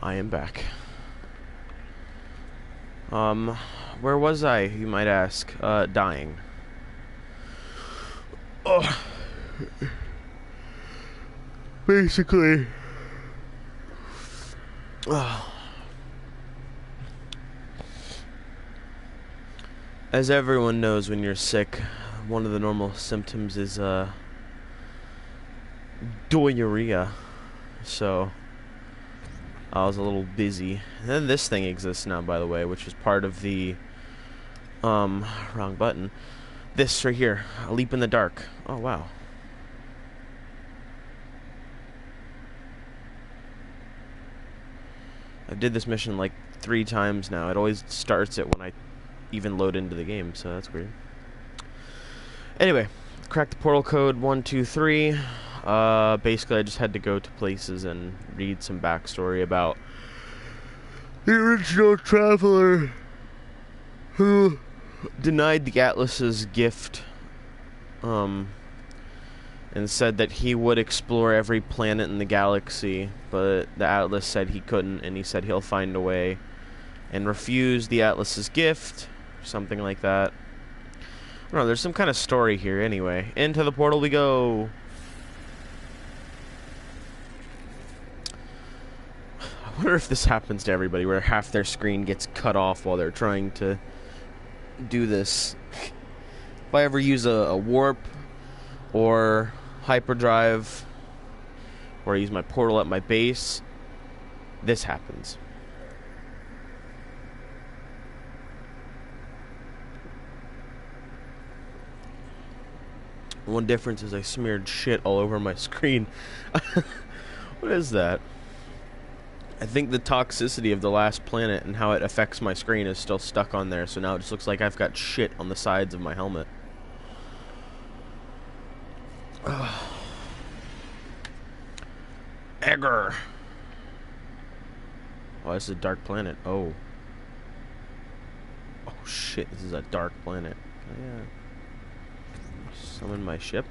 I am back. Where was I, you might ask? Dying. Oh. Basically. As everyone knows, when you're sick, one of the normal symptoms is, diarrhea. So, I was a little busy. And then this thing exists now, by the way, which is part of the, wrong button. This right here, a leap in the dark. Oh, wow. I did this mission like 3 times now. It always starts it when I even load into the game, so that's weird. Anyway, cracked the portal code 123. Basically I just had to go to places and read some backstory about the original traveler who denied the Atlas's gift, and said that he would explore every planet in the galaxy, but the Atlas said he couldn't, and he said he'll find a way, and refused the Atlas's gift, something like that. I don't know, there's some kind of story here. Anyway, into the portal we go. I wonder if this happens to everybody, where half their screen gets cut off while they're trying to do this. If I ever use a warp or hyperdrive, or I use my portal at my base, this happens. One difference is I smeared shit all over my screen. What is that? I think the toxicity of the last planet and how it affects my screen is still stuck on there, so now it just looks like I've got shit on the sides of my helmet. Egger. Oh, this is a dark planet. Oh. Oh shit, this is a dark planet. Yeah. Summon my ship.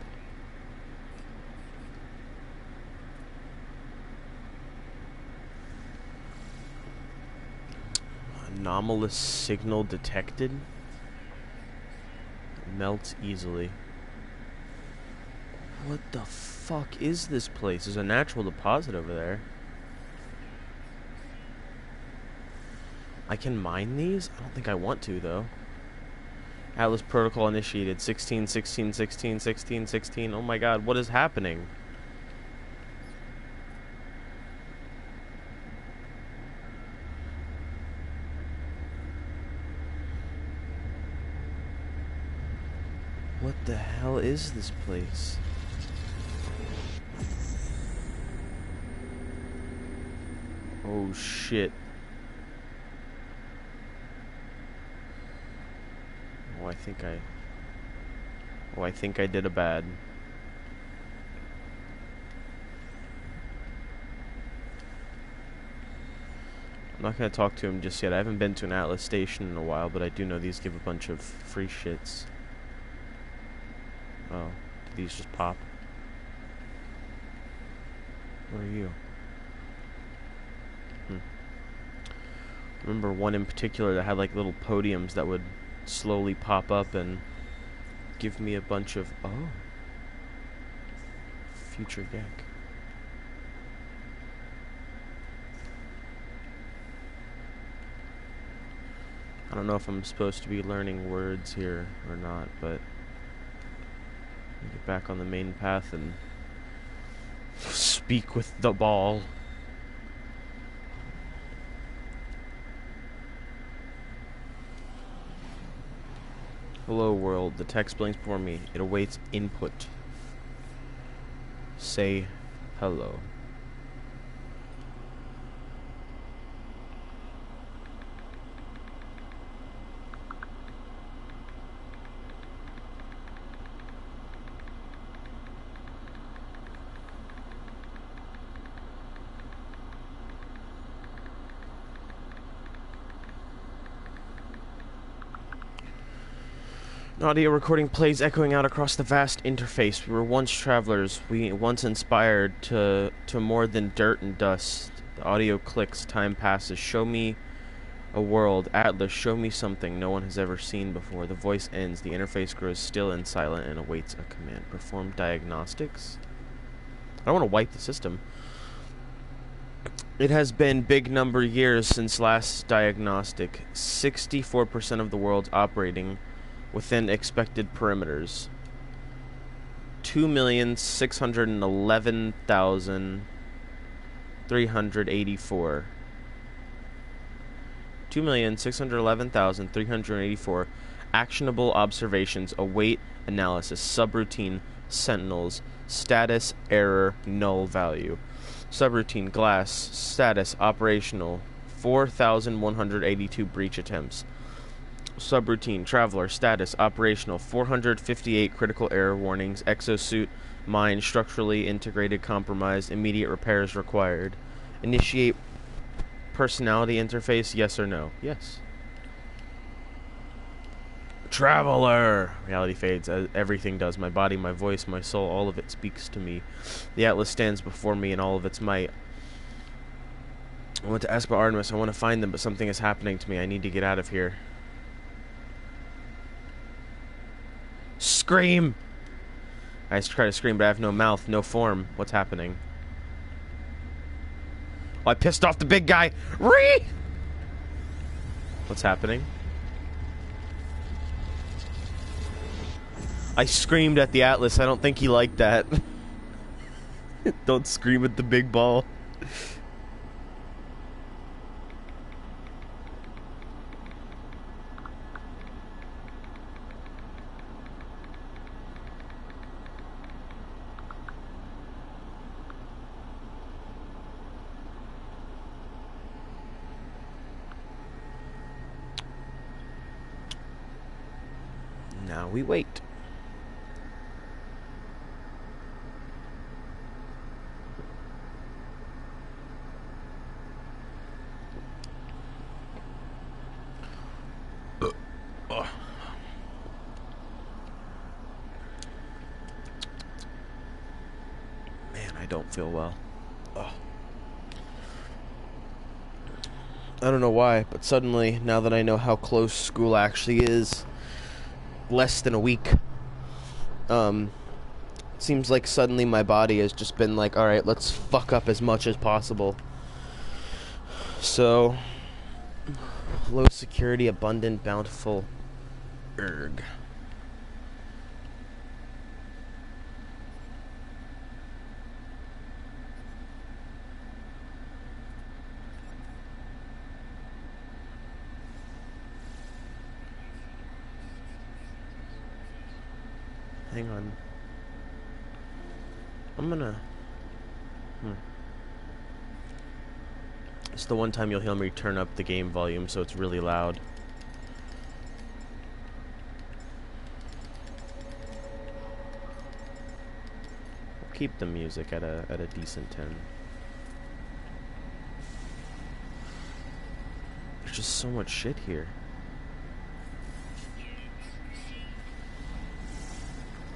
Anomalous signal detected. Melts easily. What the fuck is this place? There's a natural deposit over there. I can mine these? I don't think I want to, though. Atlas protocol initiated. 16, 16, 16, 16, 16. Oh my god, what is happening? What the hell is this place? Oh shit. Oh, I think I did a bad. I'm not gonna talk to him just yet. I haven't been to an Atlas station in a while, but I do know these give a bunch of free shits. Oh, do these just pop? What are you? Remember one in particular that had like little podiums that would slowly pop up and give me a bunch of... Oh. Future Gek. I don't know if I'm supposed to be learning words here or not, but... get back on the main path and... speak with the ball. Hello world, the text blinks before me. It awaits input. Say hello. An audio recording plays echoing out across the vast interface. We were once travelers. We once inspired to more than dirt and dust. The audio clicks, time passes. Show me a world. Atlas, show me something no one has ever seen before. The voice ends. The interface grows still and silent and awaits a command. Perform diagnostics? I don't want to wipe the system. It has been big number years since last diagnostic. 64% of the world's operating within expected perimeters. 2,611,384. 2,611,384 actionable observations await analysis. Subroutine sentinels. Status error null value. Subroutine glass status operational. 4,182 breach attempts. Subroutine traveler status operational. 458 critical error warnings. Exosuit mine structurally integrated compromised. Immediate repairs required. Initiate personality interface, yes or no? Yes. Traveler! Reality fades. Everything does. My body, my voice, my soul, all of it speaks to me. The Atlas stands before me in all of its might. I want to ask about Artemis. I want to find them, but something is happening to me. I need to get out of here. Scream! I try to scream, but I have no mouth, no form. What's happening? Oh, I pissed off the big guy. Ree! What's happening? I screamed at the Atlas. I don't think he liked that. Don't scream at the big ball. Now we wait. Man, I don't feel well. I don't know why, but suddenly, now that I know how close school actually is, less than a week, seems like suddenly my body has just been like, alright, let's fuck up as much as possible. So, low security, abundant, bountiful, erg. Hang on. I'm gonna... It's the one time you'll hear me turn up the game volume so it's really loud. We'll keep the music at a decent 10. There's just so much shit here.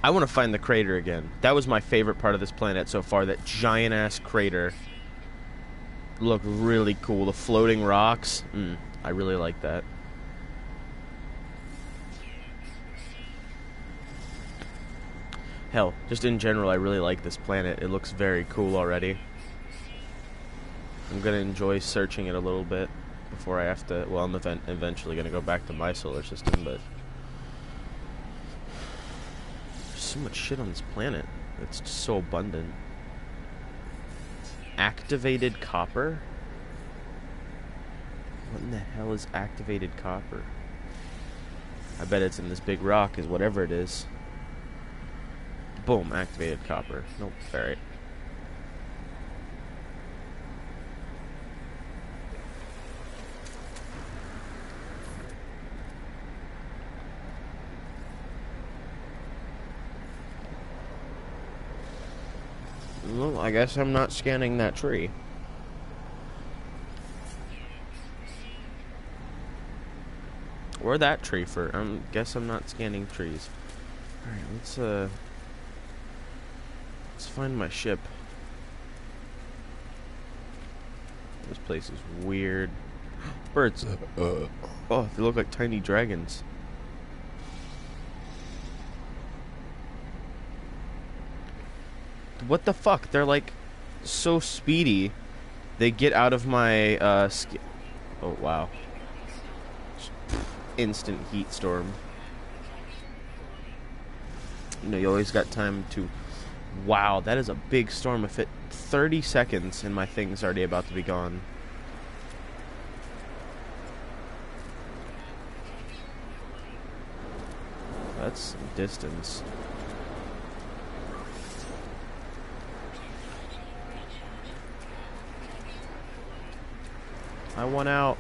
I want to find the crater again. That was my favorite part of this planet so far. That giant-ass crater looked really cool. The floating rocks. I really like that. Hell, just in general, I really like this planet. It looks very cool already. I'm going to enjoy searching it a little bit before I have to... Well, I'm eventually going to go back to my solar system, but... so much shit on this planet. It's just so abundant. Activated copper? What in the hell is activated copper? I bet it's in this big rock, is whatever it is. Boom, activated copper. Nope, ferret. Well, I guess I'm not scanning that tree. Or that tree for... guess I'm not scanning trees. Alright, let's find my ship. This place is weird. Birds. Oh, they look like tiny dragons. What the fuck? They're like so speedy. They get out of my oh wow. Instant heat storm. You know, you always got time to... Wow, that is a big storm. If it 30 seconds and my thing's already about to be gone. That's some distance. I want out.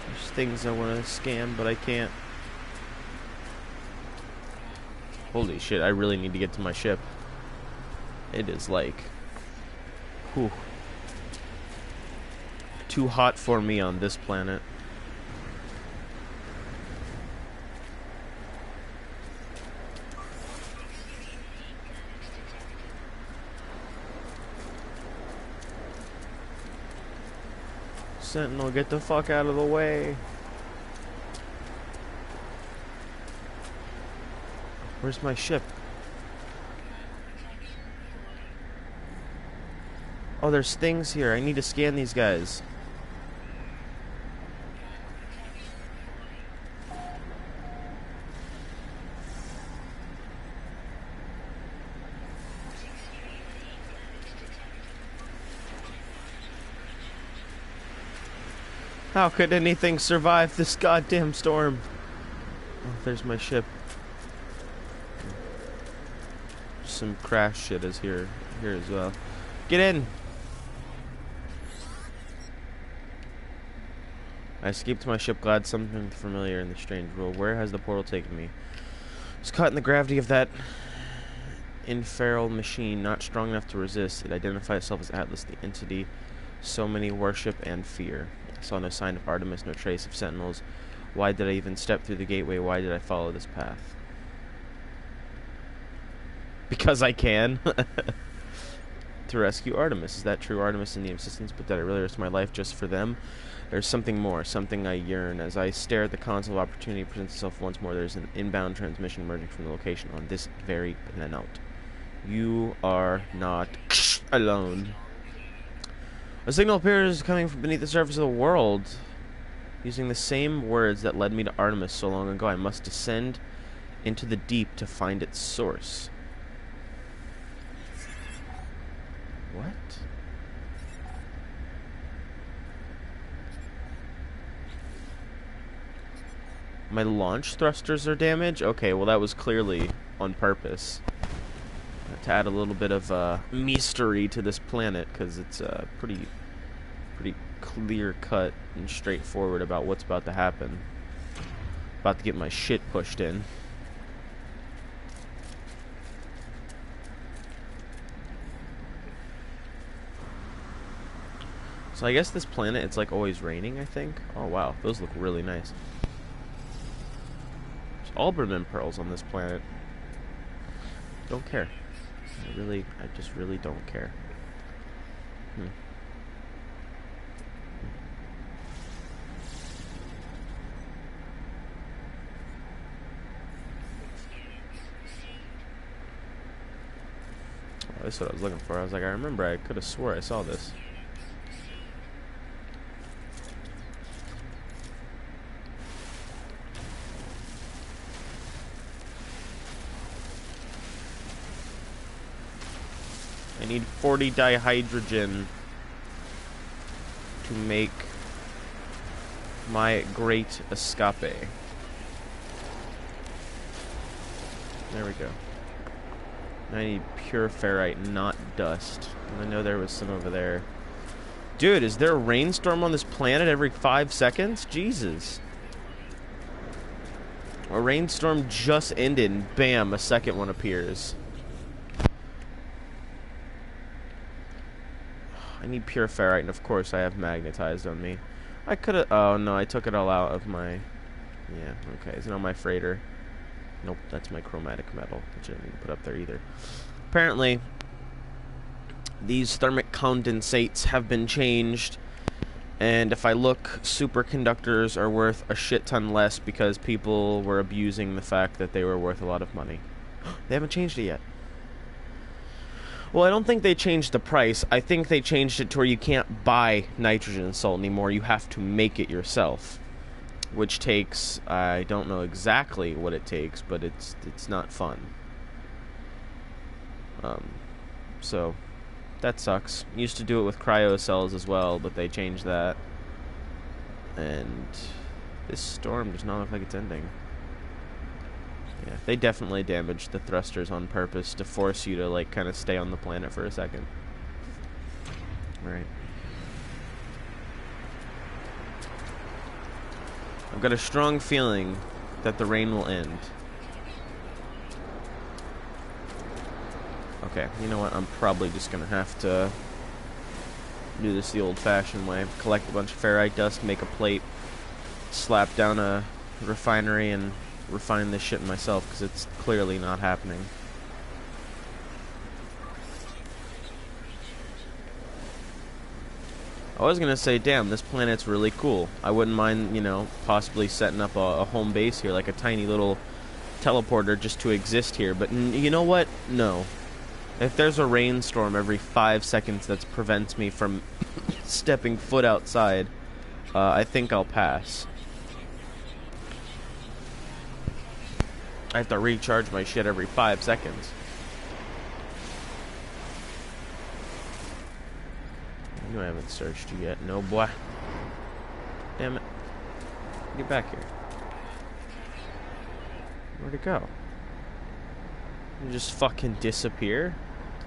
There's things I want to scan, but I can't. Holy shit, I really need to get to my ship. It is like... Whew. Too hot for me on this planet. Sentinel, get the fuck out of the way. Where's my ship? Oh, there's things here. I need to scan these guys. How could anything survive this goddamn storm? Oh, there's my ship. Some crash shit is here as well. Get in! I escaped to my ship, glad something familiar in the strange world. Where has the portal taken me? I was caught in the gravity of that infernal machine, not strong enough to resist. It identified itself as Atlas, the entity so many worship and fear. I saw no sign of Artemis, no trace of sentinels. Why did I even step through the gateway? Why did I follow this path? Because I can. To rescue Artemis. Is that true? Artemis and the assistants, but did I really risk my life just for them? There's something more, something I yearn. As I stare at the console, opportunity presents itself once more. There's an inbound transmission emerging from the location on this very planet. You are not alone. A signal appears coming from beneath the surface of the world. Using the same words that led me to Artemis so long ago, I must descend into the deep to find its source. What? My launch thrusters are damaged? Okay, well that was clearly on purpose. To add a little bit of mystery to this planet, because it's pretty clear cut and straightforward about what's about to happen. About to get my shit pushed in. So I guess this planet, it's like always raining, I think. Oh wow, those look really nice. There's Alberman pearls on this planet. Don't care. I just really don't care. Oh, this is what I was looking for. I was like, I remember I could have swore I saw this. I need 40 dihydrogen to make my great escape. There we go. I need pure ferrite, not dust. I know there was some over there. Dude, is there a rainstorm on this planet every 5 seconds? Jesus. A rainstorm just ended and bam, a second one appears. I need pure ferrite, and of course I have magnetized on me. I could have... Oh, no, I took it all out of my... Yeah, okay, it's not my freighter. Nope, that's my chromatic metal, which I didn't even put up there either. Apparently, these thermic condensates have been changed, and if I look, superconductors are worth a shit ton less because people were abusing the fact that they were worth a lot of money. They haven't changed it yet. Well, I don't think they changed the price. I think they changed it to where you can't buy nitrogen salt anymore. You have to make it yourself, which takes, I don't know exactly what it takes, but it's not fun. So that sucks. Used to do it with cryocells as well, but they changed that. And this storm does not look like it's ending. Yeah, they definitely damaged the thrusters on purpose to force you to, like, kind of stay on the planet for a second. Alright. I've got a strong feeling that the rain will end. Okay, you know what? I'm probably just gonna have to do this the old-fashioned way. Collect a bunch of ferrite dust, make a plate, slap down a refinery, and refine this shit myself, because it's clearly not happening. I was gonna say, damn, this planet's really cool. I wouldn't mind, you know, possibly setting up a home base here, like a tiny little teleporter just to exist here, but you know what? No. If there's a rainstorm every 5 seconds that prevents me from stepping foot outside, I think I'll pass. I have to recharge my shit every 5 seconds. I know I haven't searched you yet. No, boy. Damn it. Get back here. Where'd it go? You just fucking disappear?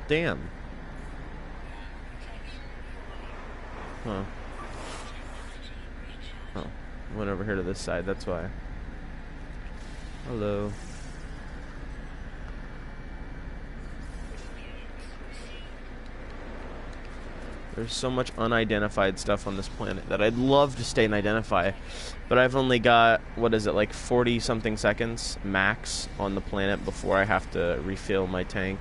Damn. Huh. Oh. Went over here to this side, that's why. Hello. There's so much unidentified stuff on this planet that I'd love to stay and identify, but I've only got, what is it, like 40-something seconds max on the planet before I have to refill my tank.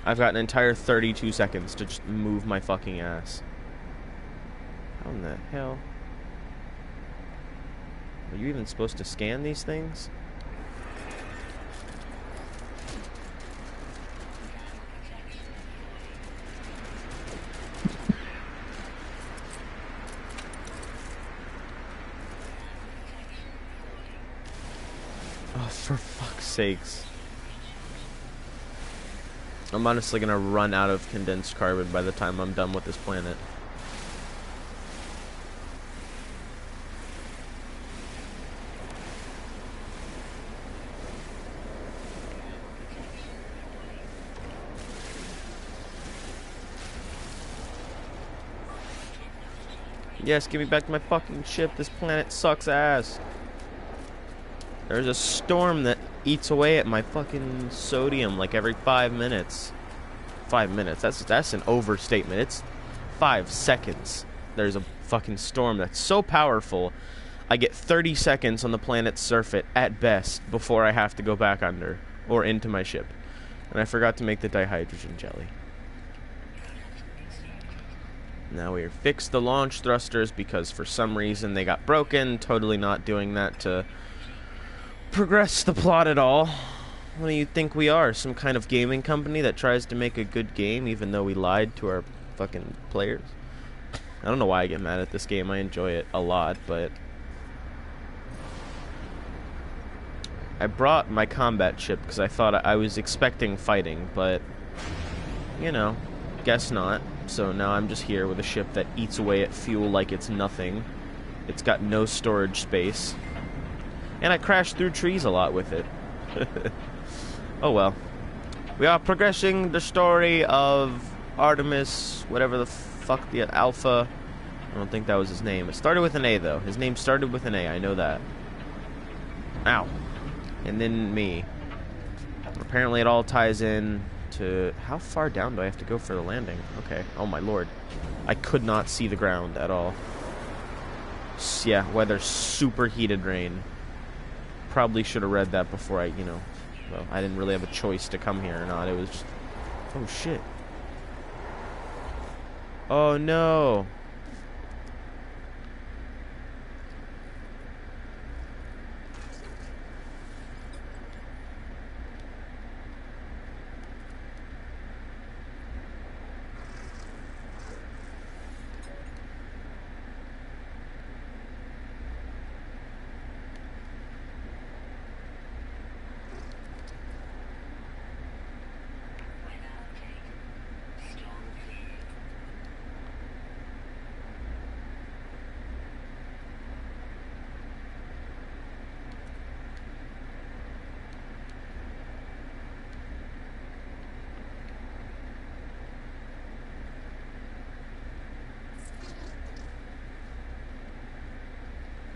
I've got an entire 32 seconds to just move my fucking ass. How in the hell? Are you even supposed to scan these things? Oh, for fuck's sakes. I'm honestly gonna run out of condensed carbon by the time I'm done with this planet. Yes, give me back my fucking ship. This planet sucks ass. There's a storm that eats away at my fucking sodium like every 5 minutes. 5 minutes? That's an overstatement. It's 5 seconds. There's a fucking storm that's so powerful, I get 30 seconds on the planet's surface at best before I have to go back under or into my ship. And I forgot to make the dihydrogen jelly. Now we fixed the launch thrusters because for some reason they got broken. Totally not doing that to progress the plot at all. What do you think we are? Some kind of gaming company that tries to make a good game even though we lied to our fucking players? I don't know why I get mad at this game. I enjoy it a lot, but I brought my combat ship because I thought I was expecting fighting, but you know, guess not. So now I'm just here with a ship that eats away at fuel like it's nothing. It's got no storage space. And I crashed through trees a lot with it. Oh well. We are progressing the story of Artemis, whatever the fuck, the Alpha. I don't think that was his name. It started with an A, though. His name started with an A, I know that. Ow. And then me. Apparently it all ties in to... How far down do I have to go for the landing? Okay. Oh my lord. I could not see the ground at all. Yeah, weather superheated rain. Probably should have read that before I, well, I didn't really have a choice to come here or not. It was just, oh shit. Oh no.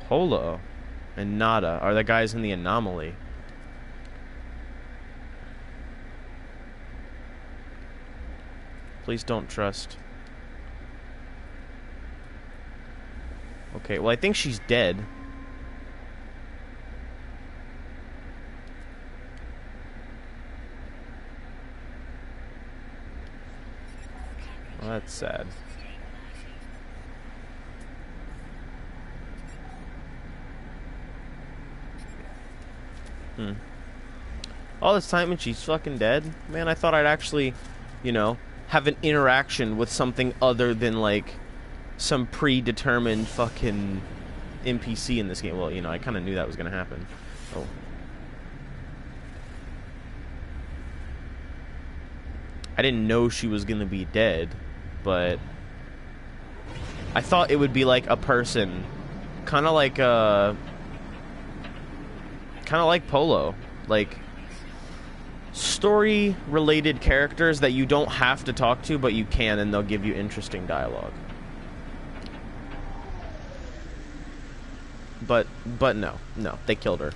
Polo and Nada are the guys in the anomaly. Please don't trust. Okay, well I think she's dead. Well, that's sad. All this time and she's fucking dead? Man, I thought I'd actually, have an interaction with something other than, like, some predetermined fucking NPC in this game. Well, I kind of knew that was going to happen. Oh. I didn't know she was going to be dead, but I thought it would be, like, a person. Kind of like Polo. Like, story-related characters that you don't have to talk to, but you can, and they'll give you interesting dialogue. But no, they killed her.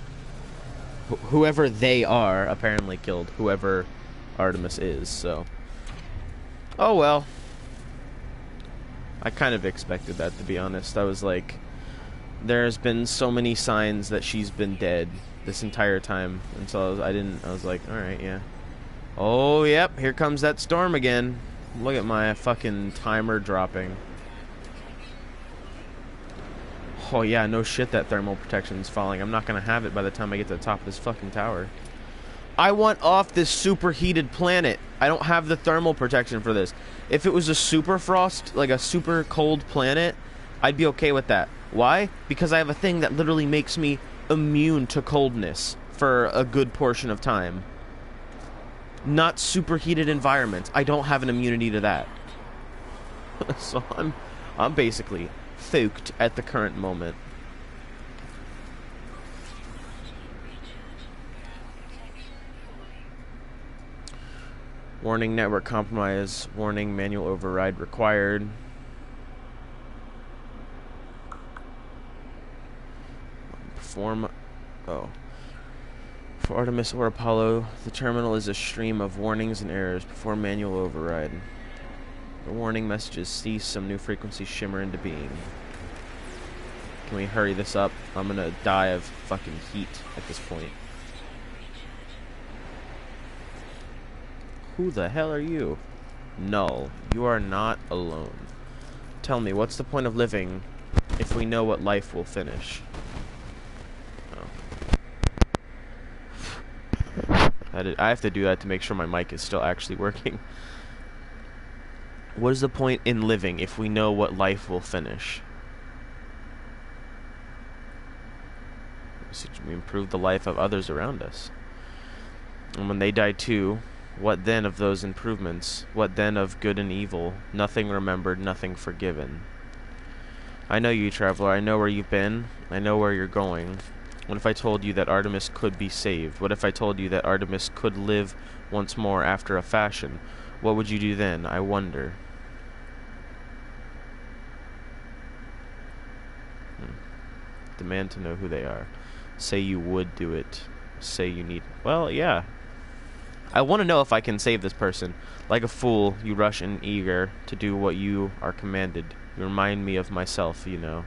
Whoever they are apparently killed whoever Artemis is, so... Oh well. I kind of expected that, to be honest. I was like, there's been so many signs that she's been dead this entire time, and so I was like, alright, yeah. Oh, yep, here comes that storm again. Look at my fucking timer dropping. Oh yeah, no shit that thermal protection's falling. I'm not gonna have it by the time I get to the top of this fucking tower. I want off this superheated planet. I don't have the thermal protection for this. If it was a super frost, like a super cold planet, I'd be okay with that. Why? Because I have a thing that literally makes me immune to coldness for a good portion of time. Not superheated environments. I don't have an immunity to that. So I'm basically fucked at the current moment. Warning, network compromise. Warning, manual override required. For Artemis or Apollo, the terminal is a stream of warnings and errors before manual override. The warning messages cease, some new frequencies shimmer into being. Can we hurry this up? I'm gonna die of fucking heat at this point. Who the hell are you? Null. You are not alone. Tell me, what's the point of living if we know what life will finish? I have to do that to make sure my mic is still actually working. What is the point in living if we know what life will finish? We improve the life of others around us. And when they die too, what then of those improvements? What then of good and evil? Nothing remembered, nothing forgiven. I know you, traveler. I know where you've been. I know where you're going. What if I told you that Artemis could be saved? What if I told you that Artemis could live once more after a fashion? What would you do then? I wonder. Demand to know who they are. Say you would do it. Say you need... Well, yeah. I want to know if I can save this person. Like a fool, you rush in eager to do what you are commanded. You remind me of myself, you know.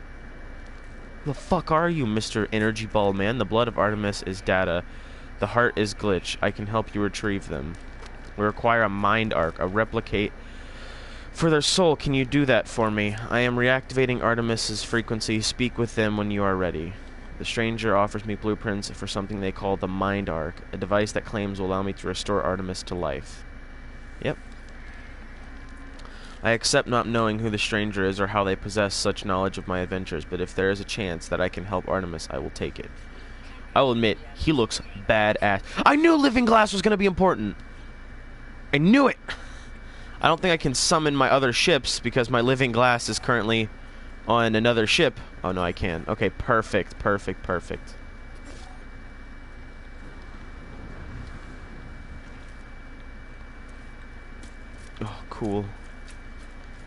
The fuck are you, Mr. Energy Ball Man? The blood of Artemis is data. The heart is glitch. I can help you retrieve them. We require a mind arc, a replicate for their soul. Can you do that for me? I am reactivating Artemis's frequency. Speak with them when you are ready. The stranger offers me blueprints for something they call the mind arc, a device that claims will allow me to restore Artemis to life. Yep. I accept not knowing who the stranger is or how they possess such knowledge of my adventures, but if there is a chance that I can help Artemis, I will take it. I will admit, he looks badass. I knew Living Glass was going to be important. I knew it. I don't think I can summon my other ships because my Living Glass is currently on another ship. Oh, no, I can. Okay, perfect, perfect, perfect. Oh, cool.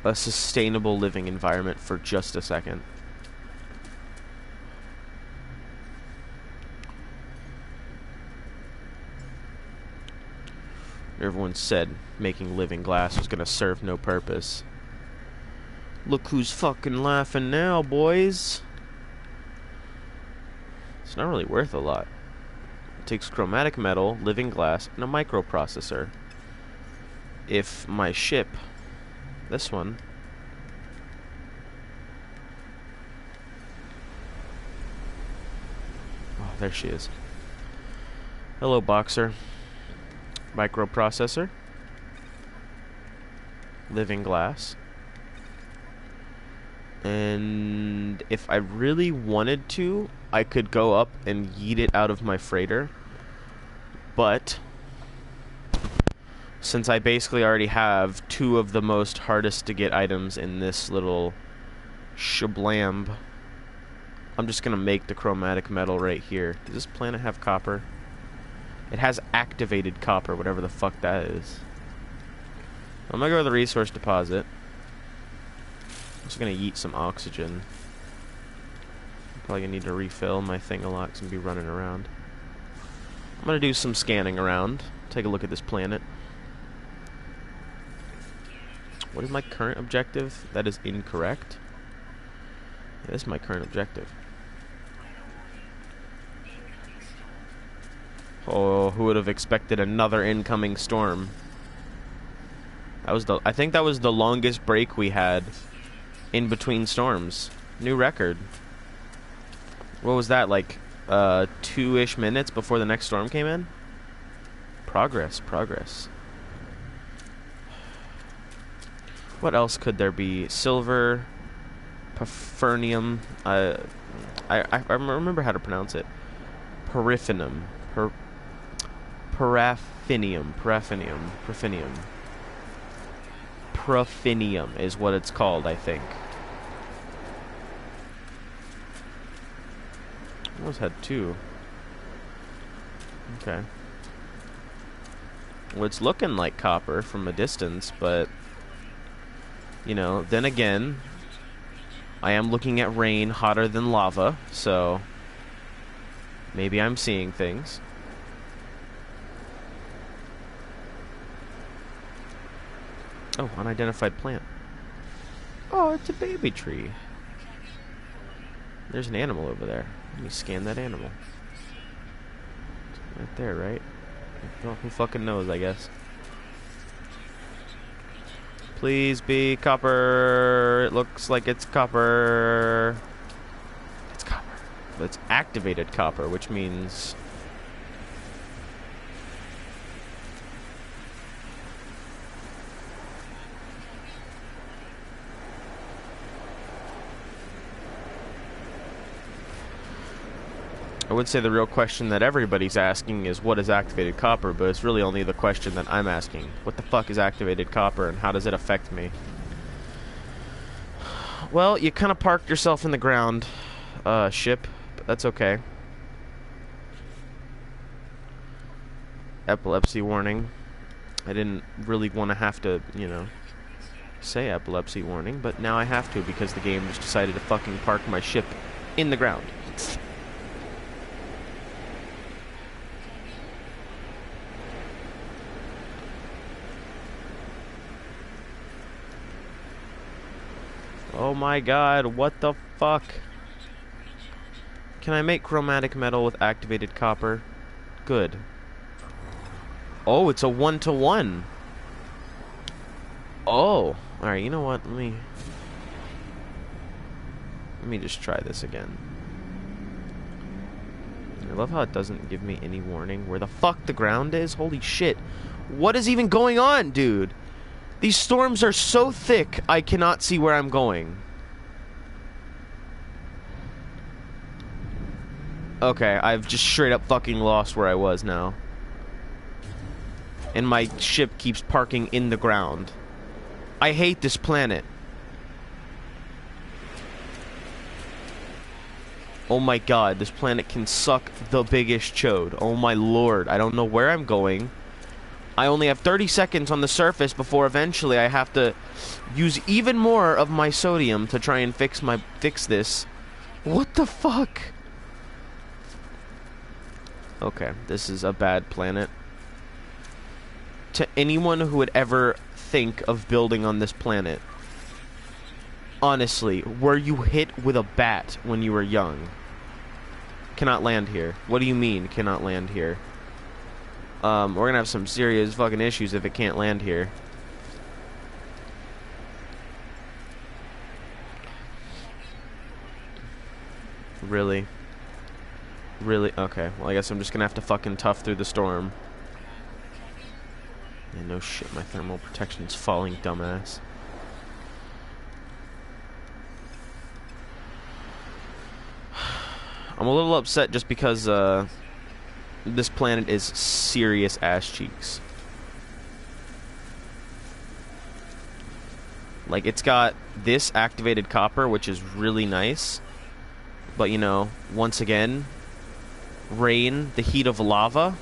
A sustainable living environment for just a second. Everyone said making Living Glass was gonna serve no purpose. Look who's fucking laughing now, boys. It's not really worth a lot. It takes chromatic metal, Living Glass, and a microprocessor. If my ship, this one, oh, there she is. Hello, Boxer. Microprocessor, Living Glass, and if I really wanted to, I could go up and yeet it out of my freighter, but since I basically already have two of the most hardest to get items in this little shablamb, I'm just gonna make the chromatic metal right here. Does this planet have copper? It has activated copper, whatever the fuck that is. I'm gonna go to the resource deposit. I'm just gonna yeet some oxygen. I'm probably gonna need to refill my thing a lot because I'm gonna be running around. I'm gonna do some scanning around. Take a look at this planet. What is my current objective? That is incorrect. Yeah, this is my current objective. Oh, who would have expected another incoming storm? That was I think that was the longest break we had in between storms. New record. What was that, like 2-ish minutes before the next storm came in? Progress, progress. What else could there be? Silver, Pafernium. I remember how to pronounce it. Periphinum. Profinium is what it's called, I think. I almost had two. Okay. Well, it's looking like copper from a distance, but you know, then again, I am looking at rain hotter than lava, so maybe I'm seeing things. Oh, unidentified plant. Oh, it's a baby tree. There's an animal over there. Let me scan that animal. Right there, right? Well, who fucking knows, I guess. Please be copper. It looks like it's copper. It's copper. It's activated copper, which means... I would say the real question that everybody's asking is what is activated copper, but it's really only the question that I'm asking. What the fuck is activated copper and how does it affect me? Well, you kind of parked yourself in the ground, ship, but that's okay. Epilepsy warning. I didn't really want to have to, you know, say epilepsy warning, but now I have to because the game just decided to fucking park my ship in the ground. Oh my god, what the fuck? Can I make chromatic metal with activated copper? Good. Oh, it's a 1-to-1. Oh. Alright, you know what? Let me just try this again. I love how it doesn't give me any warning where the fuck the ground is. Holy shit. What is even going on, dude? These storms are so thick, I cannot see where I'm going. Okay, I've just straight up fucking lost where I was now. And my ship keeps parking in the ground. I hate this planet. Oh my god, this planet can suck the biggest chode. Oh my lord, I don't know where I'm going. I only have 30 seconds on the surface before eventually I have to use even more of my sodium to try and fix this. What the fuck? Okay, this is a bad planet. To anyone who would ever think of building on this planet, honestly, were you hit with a bat when you were young? Cannot land here. What do you mean, cannot land here? We're gonna have some serious fucking issues if it can't land here. Really? Really? Okay, well I guess I'm just gonna have to fucking tough through the storm. Yeah, no shit, my thermal protection's falling, dumbass. I'm a little upset just because, this planet is serious ass cheeks. Like, it's got this activated copper, which is really nice. But, you know, once again, rain, the heat of lava.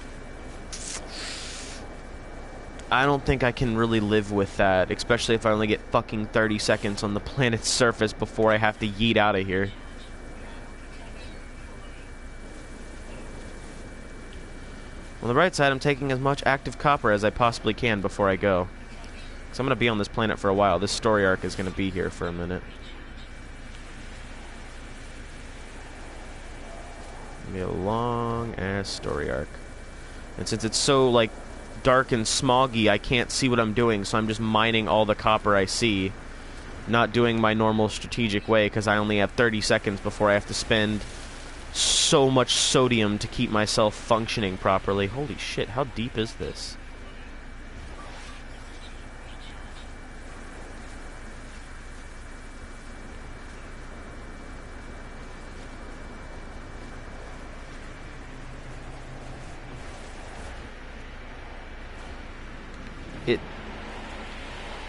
I don't think I can really live with that, especially if I only get fucking 30 seconds on the planet's surface before I have to yeet out of here. On the bright side, I'm taking as much active copper as I possibly can before I go. Because I'm going to be on this planet for a while. This story arc is going to be here for a minute. It'll be a long-ass story arc. And since it's so, like, dark and smoggy, I can't see what I'm doing, so I'm just mining all the copper I see. Not doing my normal strategic way, because I only have 30 seconds before I have to spend so much sodium to keep myself functioning properly. Holy shit, how deep is this?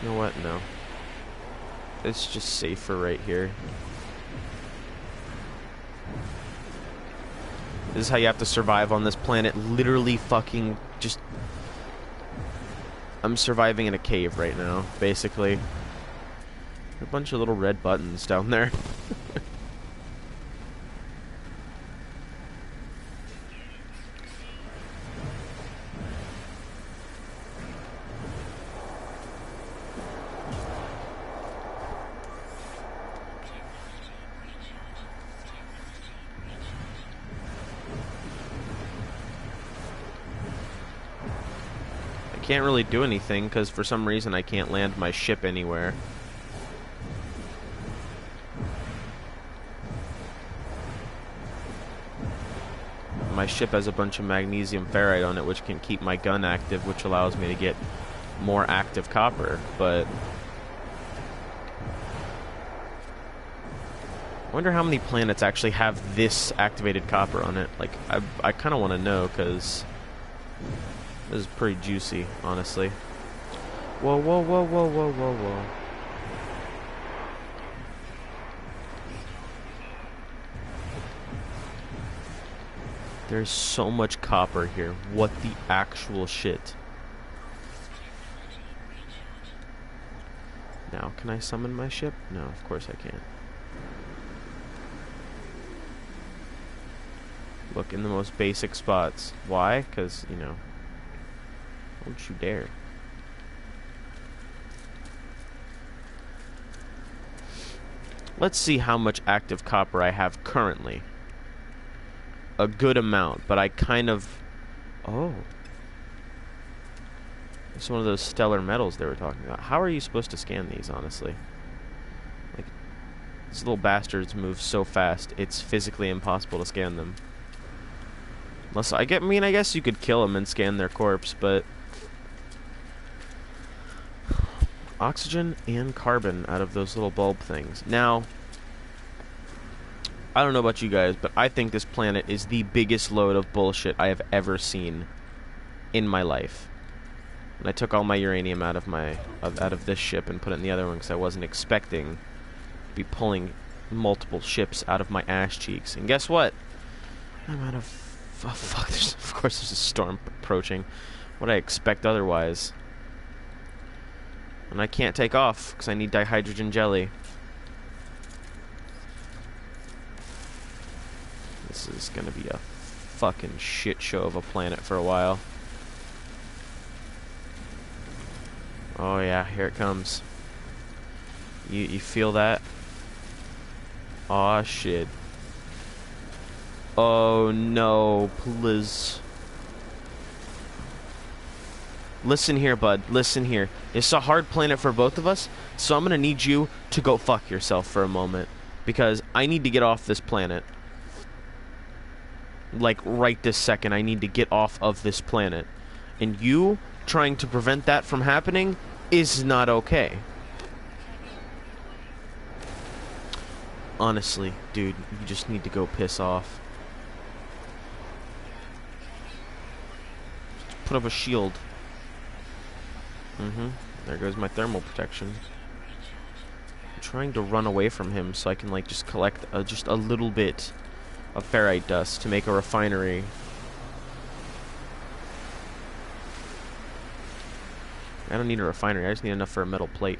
You know what? No. It's just safer right here. This is how you have to survive on this planet. Literally fucking just... I'm surviving in a cave right now, basically. A bunch of little red buttons down there. Can't really do anything because for some reason I can't land my ship anywhere. My ship has a bunch of magnesium ferrite on it, which can keep my gun active, which allows me to get more active copper, but I wonder how many planets actually have this activated copper on it. Like, I kind of want to know, because this is pretty juicy, honestly. Whoa, whoa, whoa, whoa, whoa, whoa, whoa. There's so much copper here. What the actual shit? Now, can I summon my ship? No, of course I can't. Look in the most basic spots. Why? Because, you know, don't you dare. Let's see how much active copper I have currently. a good amount, but I kind of... Oh. It's one of those stellar metals they were talking about. How are you supposed to scan these, honestly? Like, these little bastards move so fast, it's physically impossible to scan them. Unless, I guess you could kill them and scan their corpse, but... Oxygen and carbon out of those little bulb things. Now, I don't know about you guys, but I think this planet is the biggest load of bullshit I have ever seen in my life. And I took all my uranium out of this ship and put it in the other one because I wasn't expecting to be pulling multiple ships out of my ass cheeks. And guess what? I'm out of... Oh, fuck, of course there's a storm approaching. What I expect otherwise. And I can't take off because I need dihydrogen jelly. This is gonna be a fucking shit show of a planet for a while. Oh yeah, here it comes. You feel that? Aw, shit. Oh no, please. Listen here, bud. Listen here. It's a hard planet for both of us, so I'm gonna need you to go fuck yourself for a moment. Because I need to get off this planet. Like, right this second, I need to get off of this planet. And you trying to prevent that from happening is not okay. Honestly, dude, you just need to go piss off. Put up a shield. There goes my thermal protection. I'm trying to run away from him so I can, like, just collect just a little bit of ferrite dust to make a refinery. I don't need a refinery, I just need enough for a metal plate.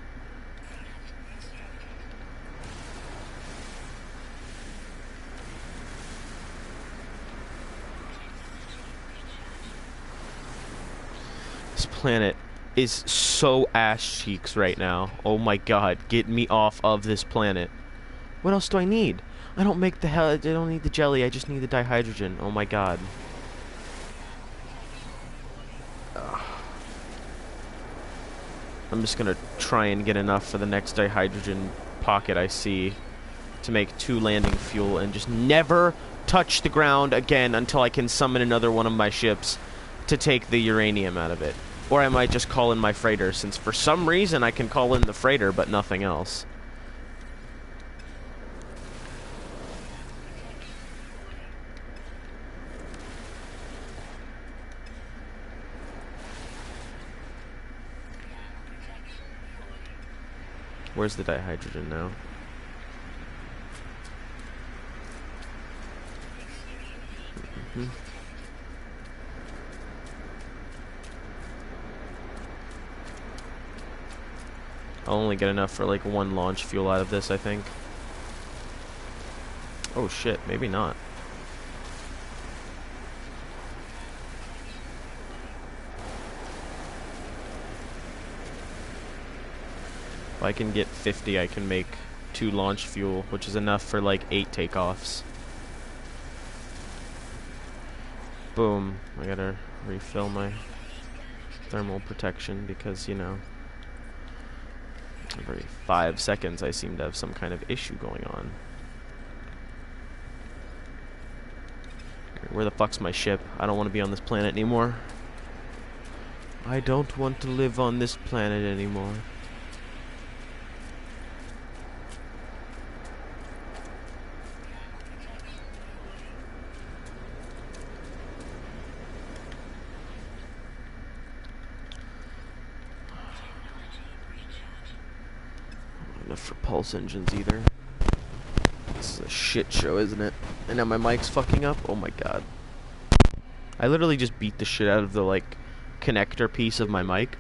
This planet is so ass cheeks right now. Oh my god, get me off of this planet. What else do I need? I don't make the hell. I don't need the jelly. I just need the dihydrogen. Oh my god. I'm just gonna try and get enough for the next dihydrogen pocket I see to make 2 landing fuel and just never touch the ground again until I can summon another one of my ships to take the uranium out of it. Or I might just call in my freighter, since for some reason I can call in the freighter but nothing else. Where's the dihydrogen now? I'll only get enough for like 1 launch fuel out of this, I think. Oh shit, maybe not. If I can get 50, I can make 2 launch fuel, which is enough for like 8 takeoffs. Boom. I gotta refill my thermal protection because, you know, every 5 seconds I seem to have some kind of issue going on. Where the fuck's my ship? I don't want to be on this planet anymore. I don't want to live on this planet anymore. Enough for pulse engines either. This is a shit show, isn't it? And now my mic's fucking up. Oh my god. I literally just beat the shit out of the, like, connector piece of my mic.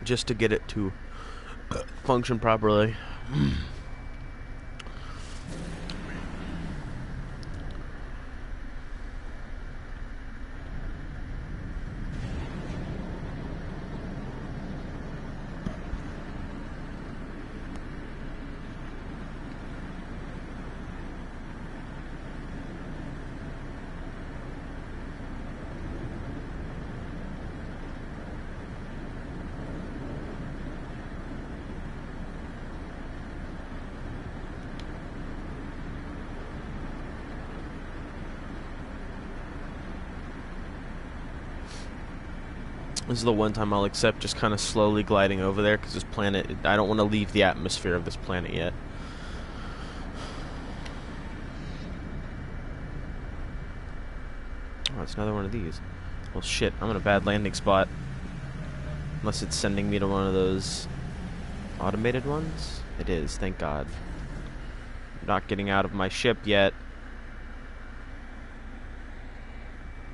Just to get it to function properly. This is the one time I'll accept just kind of slowly gliding over there, because this planet, I don't want to leave the atmosphere of this planet yet. Oh, it's another one of these. Well, shit, I'm in a bad landing spot. Unless it's sending me to one of those automated ones? It is, thank God. I'm not getting out of my ship yet.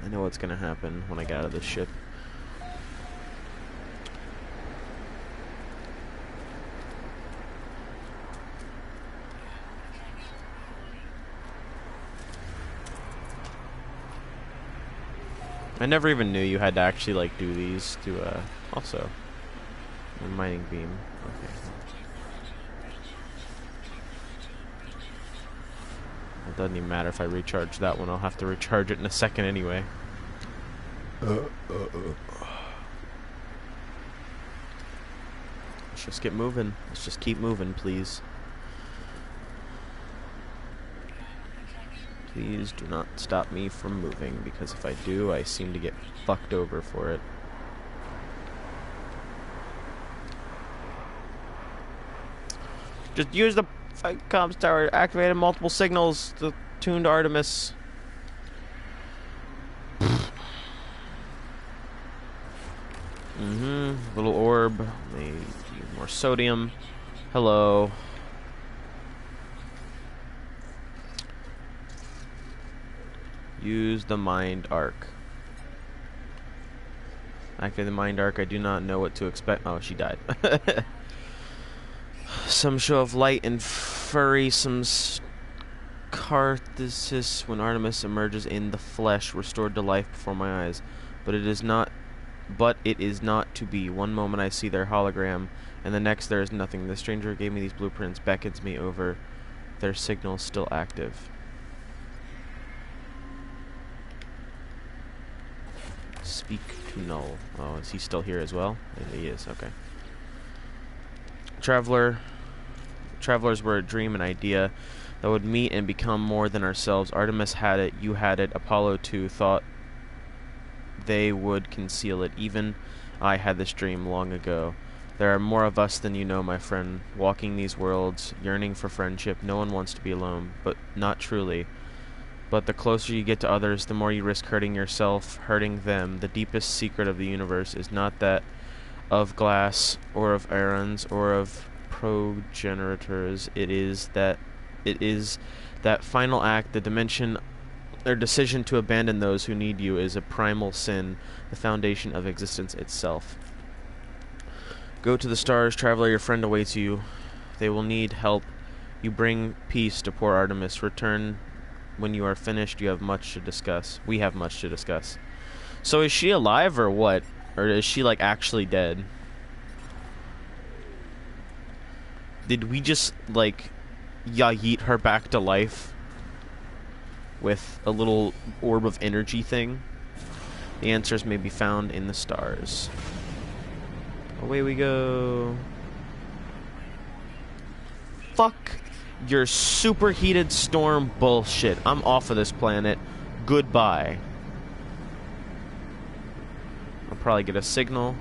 I know what's gonna happen when I get out of this ship. I never even knew you had to actually, like, do these to, also. A mining beam. Okay. It doesn't even matter if I recharge that one. I'll have to recharge it in a second anyway. Let's just get moving. Let's just keep moving, please. Please do not stop me from moving, because if I do, I seem to get fucked over for it. Just use the comms tower, activated multiple signals, the tuned Artemis. Little orb, maybe more sodium. Hello. Use the mind arc. Activate the mind arc. I do not know what to expect. Oh, she died. Some show of light and furry, some catharsis when Artemis emerges in the flesh, restored to life before my eyes. But it is not to be. One moment I see their hologram, and the next there is nothing. The stranger who gave me these blueprints beckons me over. Their signal still active. Speak to null. Oh, is he still here as well? He is, okay. Travelers were a dream, an idea that would meet and become more than ourselves. Artemis had it, you had it, Apollo too thought they would conceal it. Even I had this dream long ago. There are more of us than you know, my friend, walking these worlds, yearning for friendship. No one wants to be alone, but not truly. But the closer you get to others, the more you risk hurting yourself, hurting them. The deepest secret of the universe is not that of glass, or of Arons, or of progenitors. It is that final act, the dimension or decision to abandon those who need you is a primal sin, the foundation of existence itself. Go to the stars, traveler, your friend awaits you. They will need help. You bring peace to poor Artemis. Return when you are finished. You have much to discuss. We have much to discuss. So is she alive or what? Or is she, like, actually dead? Did we just, like, yeet her back to life with a little orb of energy thing? The answers may be found in the stars. Away we go. Fuck your superheated storm bullshit. I'm off of this planet. Goodbye. I'll probably get a signal.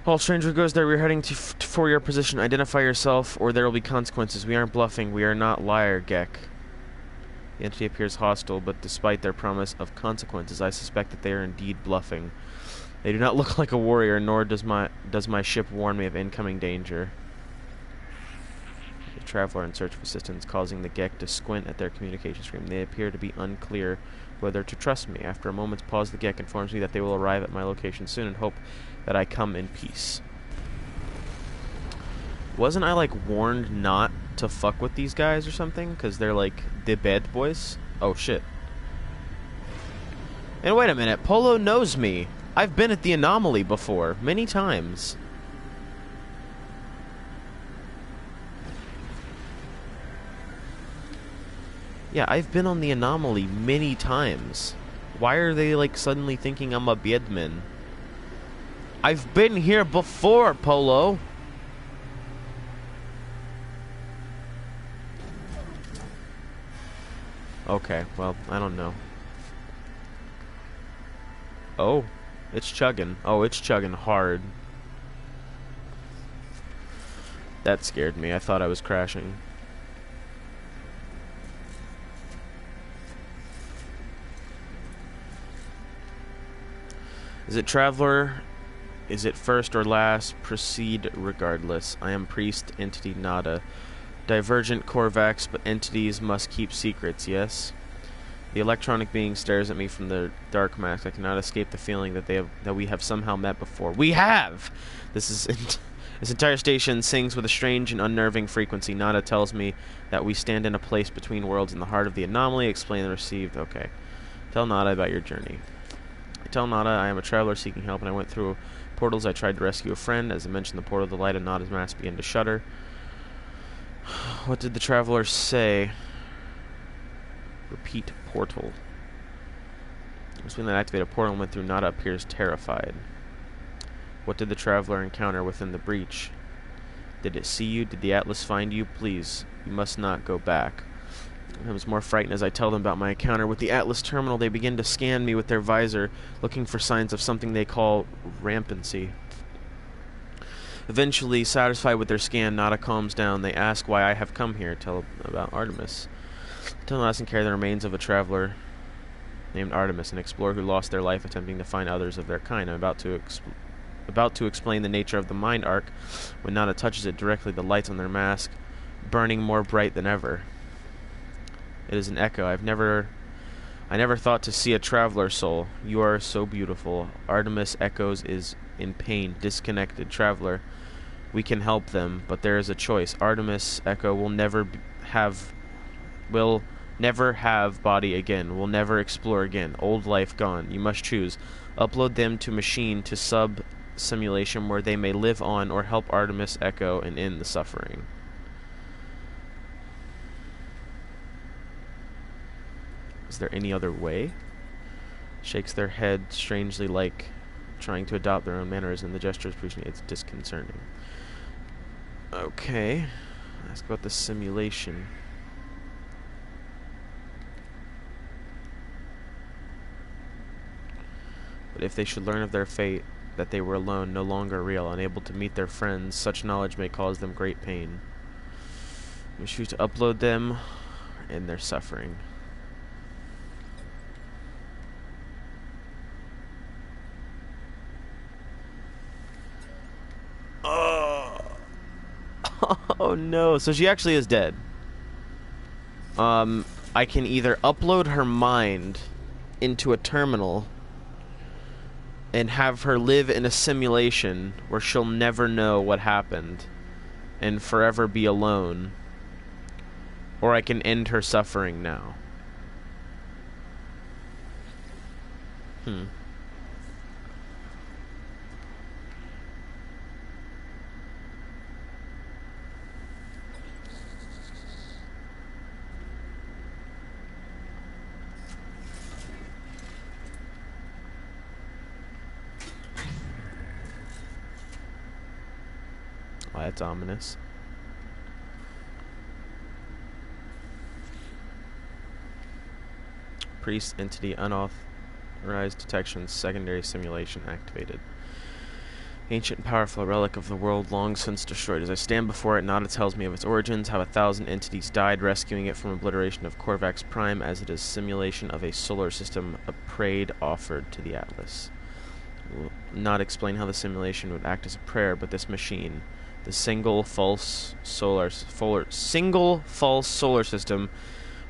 All stranger goes there. We're heading for your position. Identify yourself, or there will be consequences. We aren't bluffing. We are not liar, Gek. The entity appears hostile, but despite their promise of consequences, I suspect that they are indeed bluffing. They do not look like a warrior, nor does my ship warn me of incoming danger. The traveler in search of assistance, causing the Gek to squint at their communication stream. They appear to be unclear whether to trust me. After a moment's pause, the Gek informs me that they will arrive at my location soon and hope that I come in peace. Wasn't I, like, warned not to fuck with these guys or something? Because they're, like, the bad boys? Oh, shit. And wait a minute, Polo knows me. I've been at the Anomaly before, many times. Yeah, I've been on the Anomaly many times. Why are they, like, suddenly thinking I'm a Biedman? I've been here before, Polo. Okay, well, I don't know. Oh, it's chugging. Oh, it's chugging hard. That scared me. I thought I was crashing. Is it traveler? Is it first or last? Proceed regardless. I am priest, entity nada. Divergent Korvax, but entities must keep secrets, yes? The electronic being stares at me from the dark mask. I cannot escape the feeling that we have somehow met before. We have! This entire station sings with a strange and unnerving frequency. Nada tells me that we stand in a place between worlds in the heart of the anomaly. Explain the received. Okay. Tell Nada about your journey. I tell Nada I am a traveler seeking help, and I went through portals. I tried to rescue a friend. As I mentioned the portal, the light of Nada's mask began to shudder. What did the traveler say? Repeat portal. When that activated portal and went through, Nada appears terrified. What did the traveler encounter within the breach? Did it see you? Did the Atlas find you? Please, you must not go back. I was more frightened as I tell them about my encounter with the Atlas terminal. They begin to scan me with their visor, looking for signs of something they call rampancy. Eventually, satisfied with their scan, Nada calms down. They ask why I have come here. Tell about Artemis. Tell them I can carry the remains of a traveler named Artemis, an explorer who lost their life attempting to find others of their kind. I'm about to explain the nature of the mind arc when Nada touches it directly. The lights on their mask burning more bright than ever. It is an echo. I never thought to see a traveler soul. You are so beautiful. Artemis echoes is in pain, disconnected. Traveler, we can help them, but there is a choice. Artemis echo will never have body again. Will never explore again. Old life gone. You must choose. Upload them to machine to sub simulation where they may live on, or help Artemis echo and end the suffering. Is there any other way? Shakes their head strangely, like trying to adopt their own mannerism. The gesture is it's disconcerting. Okay. Ask about the simulation. But if they should learn of their fate, that they were alone, no longer real, unable to meet their friends, such knowledge may cause them great pain. We choose to upload them and their suffering. Oh no, so she actually is dead. I can either upload her mind into a terminal and have her live in a simulation where she'll never know what happened and forever be alone, or I can end her suffering now. Oh, that's ominous. Priest entity unauthorized detection, secondary simulation activated. Ancient and powerful relic of the world long since destroyed. As I stand before it, Nada tells me of its origins, how 1,000 entities died rescuing it from obliteration of Korvax Prime, as it is simulation of a solar system, a prayed offered to the Atlas. Will not explain how the simulation would act as a prayer, but this machine, the single false solar system,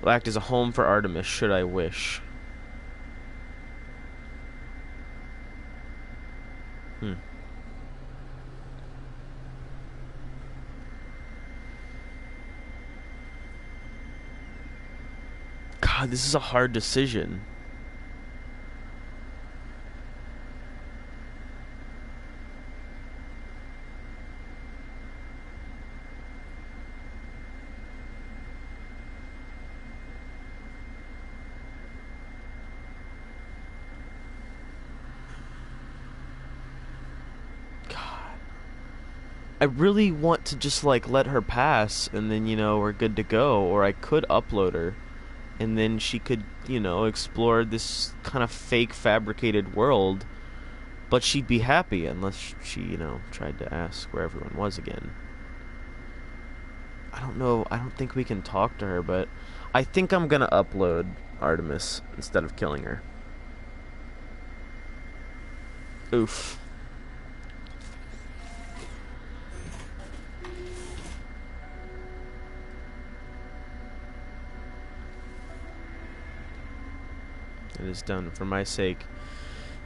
will act as a home for Artemis, should I wish. God, this is a hard decision. I really want to just, like, let her pass, and then, you know, we're good to go. Or I could upload her. and then she could, explore this kind of fake fabricated world, but she'd be happy unless she, tried to ask where everyone was again. I don't know. I don't think we can talk to her, but I think I'm gonna upload Artemis instead of killing her. Oof. It is done. For my sake,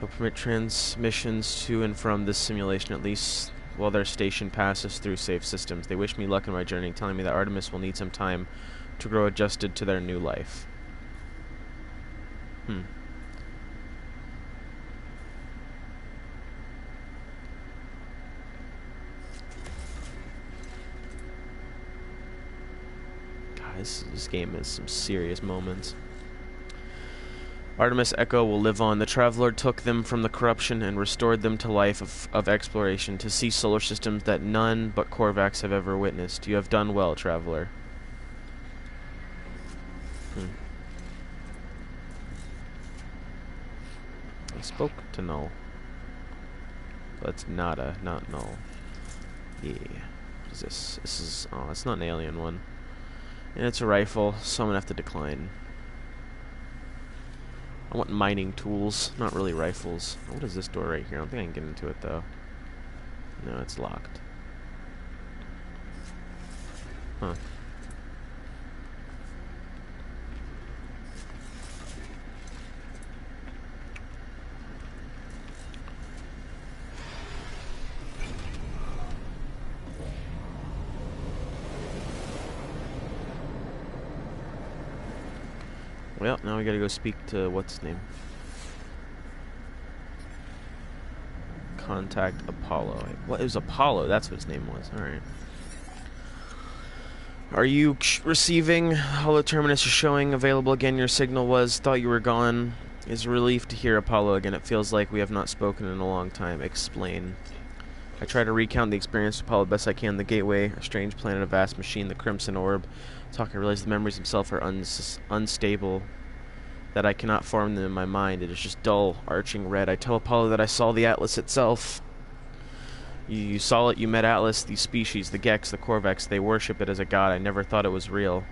I'll permit transmissions to and from this simulation, at least while their station passes through safe systems. They wish me luck in my journey, telling me that Artemis will need some time to grow adjusted to their new life. Guys, this game has some serious moments. Artemis Echo will live on. The Traveler took them from the corruption and restored them to life of exploration, to see solar systems that none but Korvax have ever witnessed. You have done well, Traveler. I spoke to Null. But not Null. Yeah. What is this? This is... oh, it's not an alien one. And it's a rifle, so I'm gonna have to decline. I want mining tools, not really rifles. What is this door right here? I don't think I can get into it, though. No, it's locked. Huh. Well, now we gotta go speak to what's his name? Contact Apollo. What? It was Apollo. That's what his name was. All right. Are you receiving? Holo Terminus is showing available again. Your signal was. Thought you were gone. Is a relief to hear Apollo again. It feels like we have not spoken in a long time. Explain. I try to recount the experience with Apollo best I can. The Gateway, a strange planet, a vast machine, the Crimson Orb. I realize the memories themselves are unstable, that I cannot form them in my mind. It is just dull, arching red. I tell Apollo that I saw the Atlas itself. You saw it, you met Atlas, these species, the Gex, the Korvax, they worship it as a god. I never thought it was real.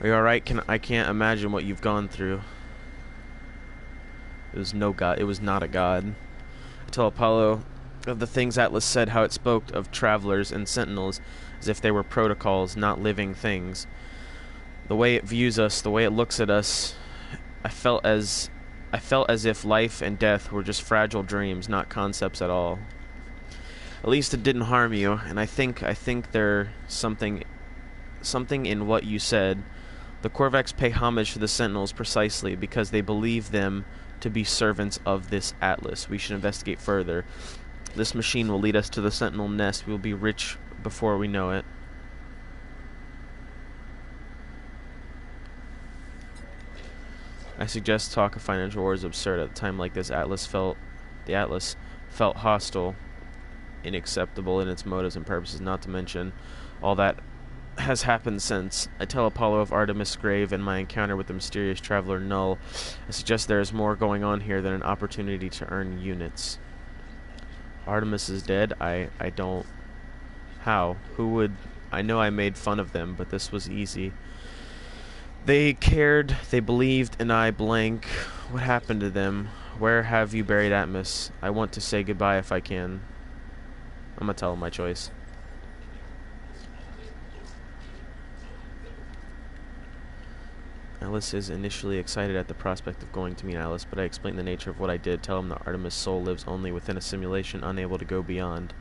Are you alright? I can't imagine what you've gone through. It was no god. It was not a god. I tell Apollo of the things Atlas said, how it spoke of travelers and sentinels as if they were protocols, not living things. The way it views us, the way it looks at us, I felt as if life and death were just fragile dreams, not concepts at all. At least it didn't harm you, and I think there's something in what you said. The Korvax pay homage to the Sentinels precisely because they believe them to be servants of this Atlas. We should investigate further. This machine will lead us to the Sentinel nest. We will be rich before we know it. I suggest talk of financial war is absurd. At a time like this, the Atlas felt hostile, unacceptable in its motives and purposes, not to mention all that has happened since. I tell Apollo of Artemis' grave and my encounter with the mysterious traveler Null. I suggest there is more going on here than an opportunity to earn units. Artemis is dead? I don't... How? Who would... I know I made fun of them, but this was easy. They cared, they believed, and I blank. What happened to them? Where have you buried Atmos? I want to say goodbye if I can. I'm gonna tell him my choice. Alice is initially excited at the prospect of going to meet Alice, but I explain the nature of what I did. Tell him that Artemis' soul lives only within a simulation, unable to go beyond.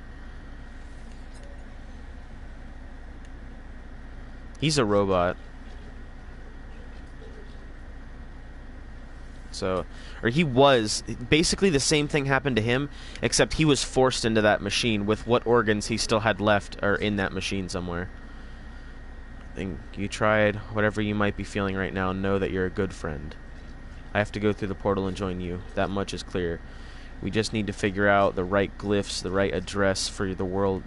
He's a robot. So, or he was. Basically the same thing happened to him, except he was forced into that machine with what organs he still had left or in that machine somewhere. And you tried. Whatever you might be feeling right now, know that you're a good friend. I have to go through the portal and join you. That much is clear. We just need to figure out the right glyphs, the right address for the world,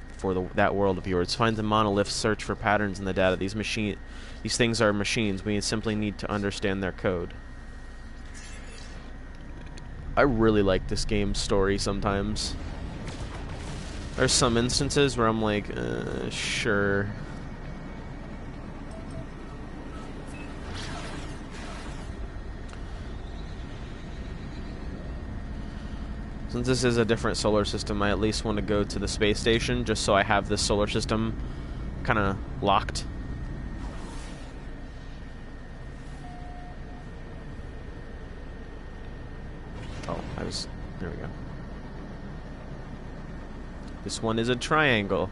that world of yours. Find the monoliths, search for patterns in the data. These things are machines. We simply need to understand their code. I really like this game's story sometimes. There's some instances where I'm like, sure. Since this is a different solar system, I at least want to go to the space station just so I have this solar system kind of locked. Oh, there we go. This one is a triangle.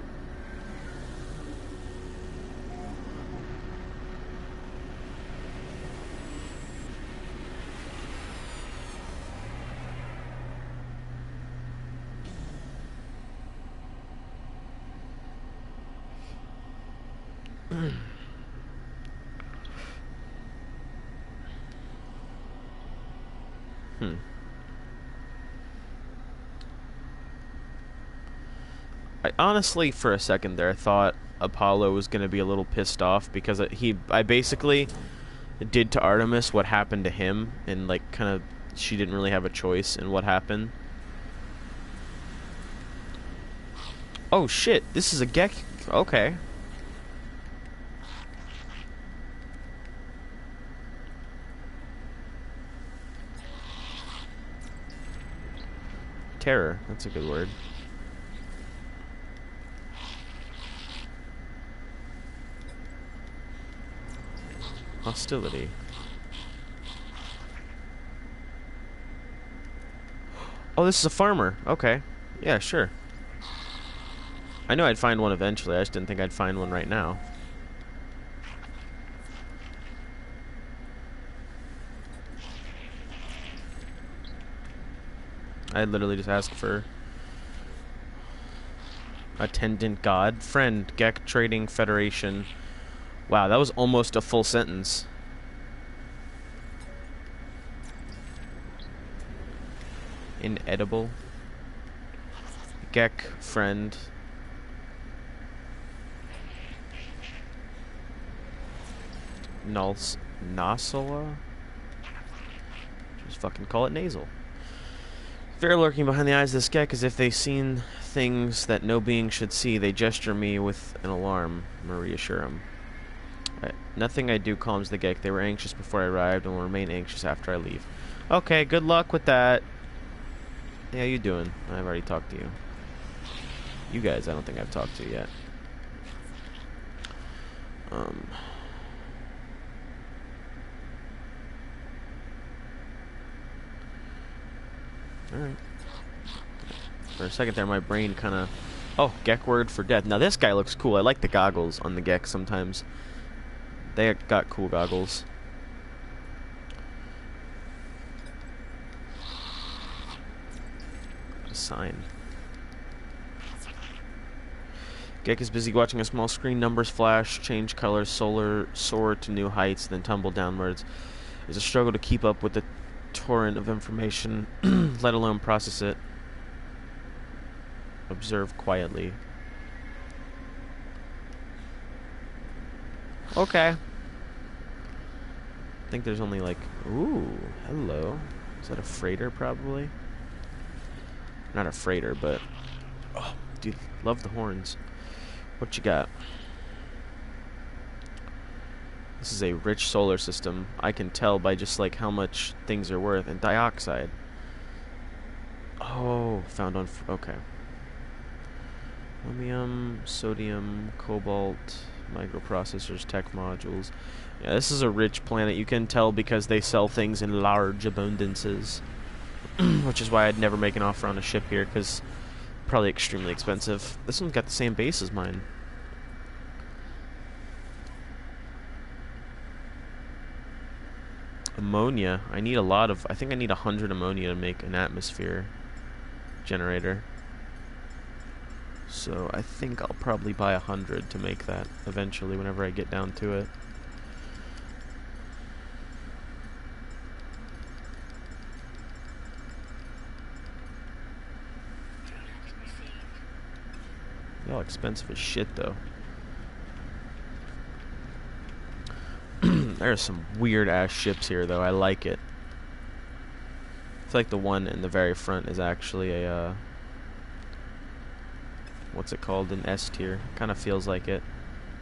I honestly, for a second there, thought Apollo was going to be a little pissed off because I basically did to Artemis what happened to him, and like kind of she didn't really have a choice in what happened. Oh shit, this is a Gek. Okay. Terror, that's a good word. Hostility. Oh, this is a farmer. Okay. Yeah, sure. I knew I'd find one eventually. I just didn't think I'd find one right now. I literally just asked for attendant god friend Gek Trading Federation. Wow, that was almost a full sentence. Inedible. Gek friend. Nasala? Just fucking call it nasal. Fear lurking behind the eyes of this Gek, as if they've seen things that no being should see. They gesture me with an alarm. Reassure them. Nothing I do calms the Gek. They were anxious before I arrived and will remain anxious after I leave. Okay, good luck with that. How you doing? I've already talked to you. You guys, I don't think I've talked to yet. Alright. For a second there, my brain kind of... Oh, Gek word for death. Now this guy looks cool. I like the goggles on the Gek sometimes. They got cool goggles. A sign. Gek is busy watching a small screen. Numbers flash, change colors, soar to new heights, then tumble downwards. There's a struggle to keep up with the torrent of information, let alone process it. Observe quietly. Okay. I think there's only like... Ooh, hello. Is that a freighter, probably? Not a freighter, but... Oh, dude, love the horns. What you got? This is a rich solar system. I can tell by just like how much things are worth. And dioxide. Oh, found on... Okay. Chromium, sodium, cobalt, microprocessors, tech modules. Yeah, this is a rich planet. You can tell because they sell things in large abundances. Which is why I'd never make an offer on a ship here, because probably extremely expensive. This one's got the same base as mine. Ammonia. I need a lot of... I think I need 100 ammonia to make an atmosphere generator. So I think I'll probably buy 100 to make that eventually whenever I get down to it. Y'all expensive as shit, though. There's some weird-ass ships here, though. I like it. I feel like the one in the very front is actually a, what's it called? An S tier. Kind of feels like it.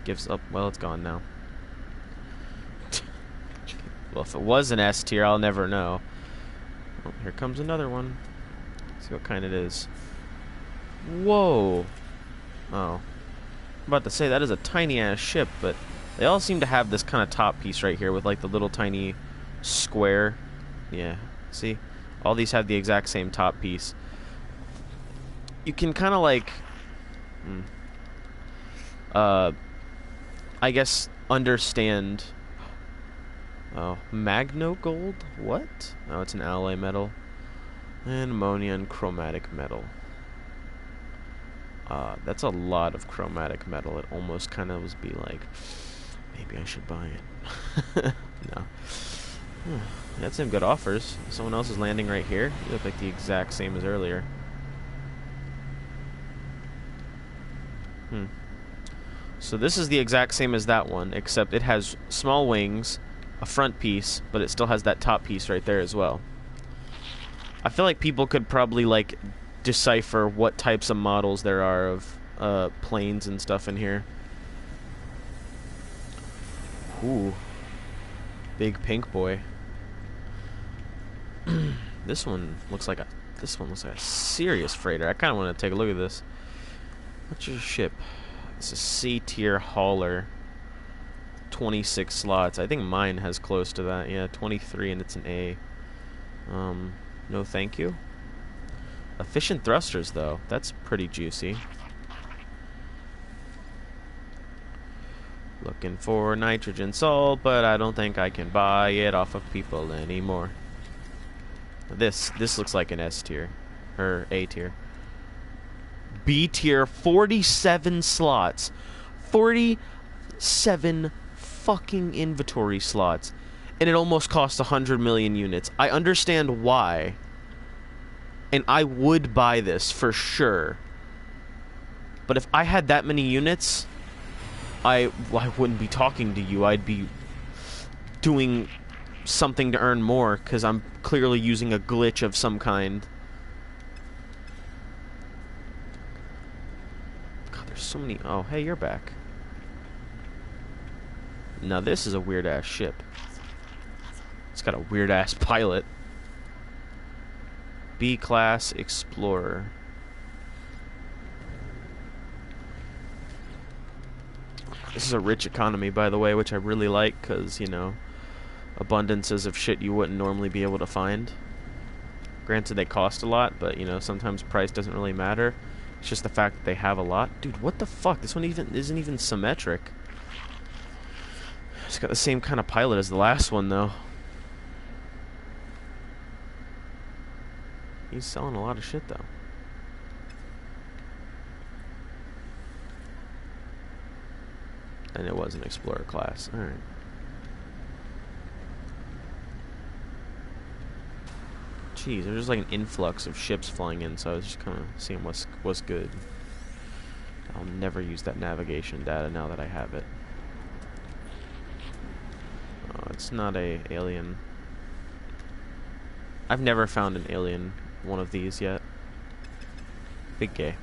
Gives up. Well, it's gone now. Well, if it was an S tier, I'll never know. Oh, here comes another one. Let's see what kind it is. Whoa. Oh. I'm about to say, that is a tiny-ass ship, but they all seem to have this kind of top piece right here with, like, the little tiny square. Yeah. See? All these have the exact same top piece. You can kind of, like... I guess understand... Oh, Magno Gold? What? Oh, it's an alloy metal. And ammonia and chromatic metal. That's a lot of chromatic metal. It almost kind of was be like, maybe I should buy it. No. That's some good offers. Someone else is landing right here. You look like the exact same as earlier. So this is the exact same as that one, except it has small wings, a front piece, but it still has that top piece right there as well. I feel like people could probably, like, decipher what types of models there are of planes and stuff in here. Ooh. Big pink boy. This one looks like a serious freighter. I kind of want to take a look at this. What's your ship? It's a C tier hauler. 26 slots. I think mine has close to that. Yeah, 23, and it's an A. No thank you. Efficient thrusters, though. That's pretty juicy. Looking for nitrogen salt, but I don't think I can buy it off of people anymore. This looks like an S tier. Or A tier. B tier, 47 slots. 47 fucking inventory slots. And it almost costs 100 million units. I understand why. And I would buy this for sure. But if I had that many units, I wouldn't be talking to you. I'd be doing something to earn more, because I'm clearly using a glitch of some kind. God, there's so many... Oh, hey, you're back. Now this is a weird-ass ship. It's got a weird-ass pilot. B-class Explorer. This is a rich economy, by the way, which I really like, because, you know, abundances of shit you wouldn't normally be able to find. Granted, they cost a lot, but, you know, sometimes price doesn't really matter. It's just the fact that they have a lot. Dude, what the fuck? This one isn't even symmetric. It's got the same kind of pilot as the last one, though. He's selling a lot of shit, though. And it was an Explorer class. Alright. Jeez, there's just like an influx of ships flying in, so I was just kind of seeing what's good. I'll never use that navigation data now that I have it. Oh, it's not a alien. I've never found an alien one of these yet. Big gay.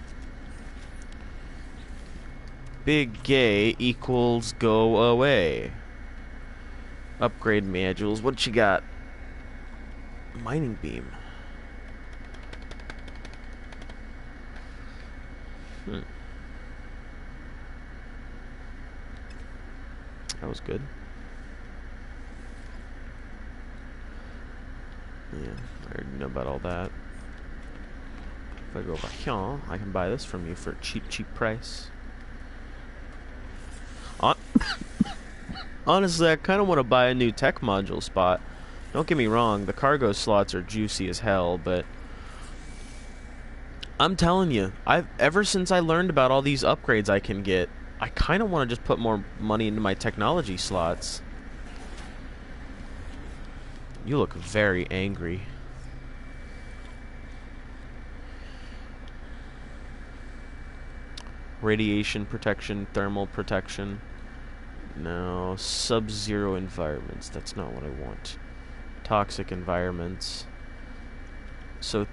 Big gay equals go away. Upgrade modules. What you got? Mining beam. That was good. Yeah, I already know about all that. If I go over here, I can buy this from you for a cheap price. Honestly, I kind of want to buy a new tech module spot. Don't get me wrong, the cargo slots are juicy as hell, but I'm telling you, ever since I learned about all these upgrades I can get, I kind of want to just put more money into my technology slots. You look very angry. Radiation protection, thermal protection. No, sub-zero environments. That's not what I want. Toxic environments. So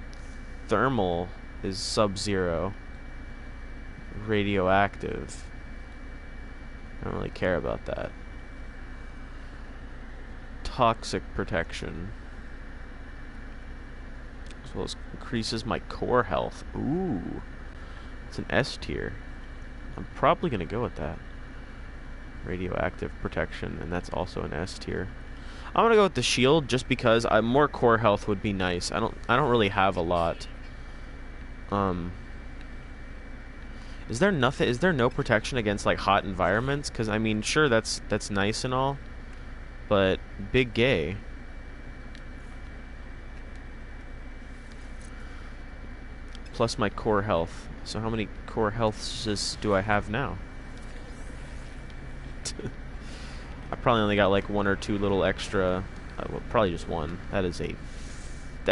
thermal is sub-zero. Radioactive. I don't really care about that. Toxic protection. As well as increases my core health. Ooh. It's an S tier. I'm probably gonna go with that. Radioactive protection, and that's also an S tier. I'm gonna go with the shield just because more core health would be nice. I don't really have a lot. Is there no protection against like hot environments? Because I mean, sure, that's nice and all, but big gay. Plus my core health. So how many core healths do I have now? I probably only got like one or two little extra. Well, probably just one. That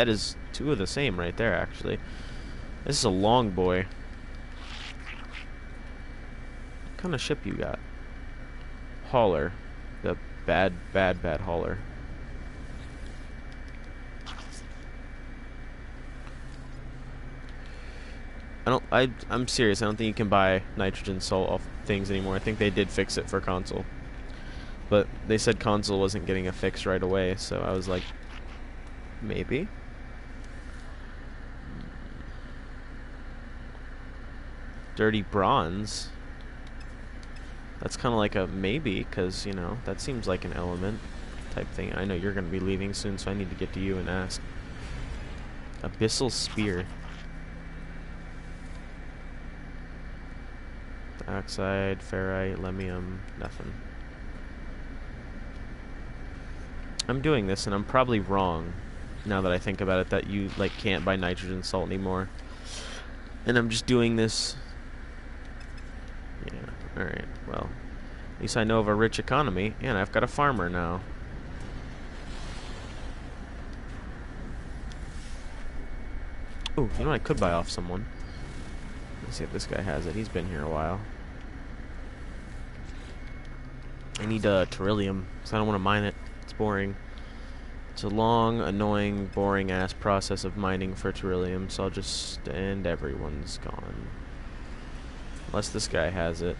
is two of the same right there, actually. This is a long boy. What kind of ship you got? Hauler. The bad hauler. I'm serious. I don't think you can buy nitrogen salt off things anymore. I think they did fix it for console. But they said console wasn't getting a fix right away, so I was like, maybe. Dirty bronze. That's kind of like a maybe, because, you know, that seems like an element type thing. I know you're going to be leaving soon, so I need to get to you and ask. Abyssal spear. Oxide, ferrite, lemium, nothing. I'm doing this, and I'm probably wrong, now that I think about it, that you, like, can't buy nitrogen salt anymore. And I'm just doing this... Yeah, alright, well. At least I know of a rich economy, and I've got a farmer now. Ooh, you know I could buy off someone. Let's see if this guy has it. He's been here a while. I need Terrillium, because I don't want to mine it. It's boring. It's a long, annoying, boring-ass process of mining for Terrillium, so I'll just... And everyone's gone. Unless this guy has it.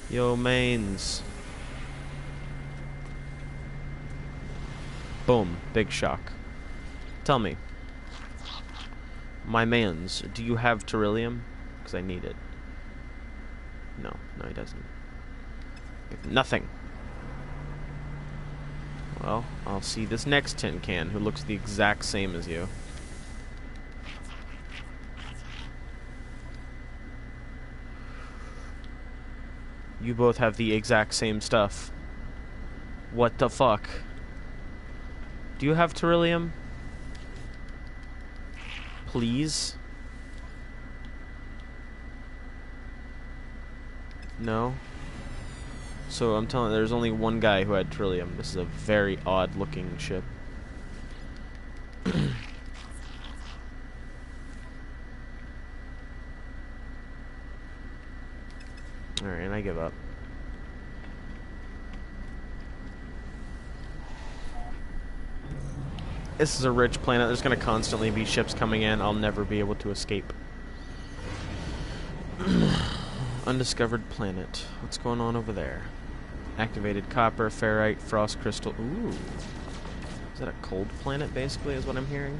Yo, mains. Boom. Big shock. Tell me. My mans, do you have Terrillium? Because I need it. No, he doesn't. Nothing. Well, I'll see this next tin can who looks the exact same as you. You both have the exact same stuff. What the fuck? Do you have Terrillium? Please? No? So I'm telling you, there's only one guy who had Terrillium. This is a very odd looking ship. Alright, I give up. This is a rich planet. There's going to constantly be ships coming in. I'll never be able to escape. Undiscovered planet. What's going on over there? Activated copper, ferrite, frost crystal. Ooh. Is that a cold planet, basically, is what I'm hearing?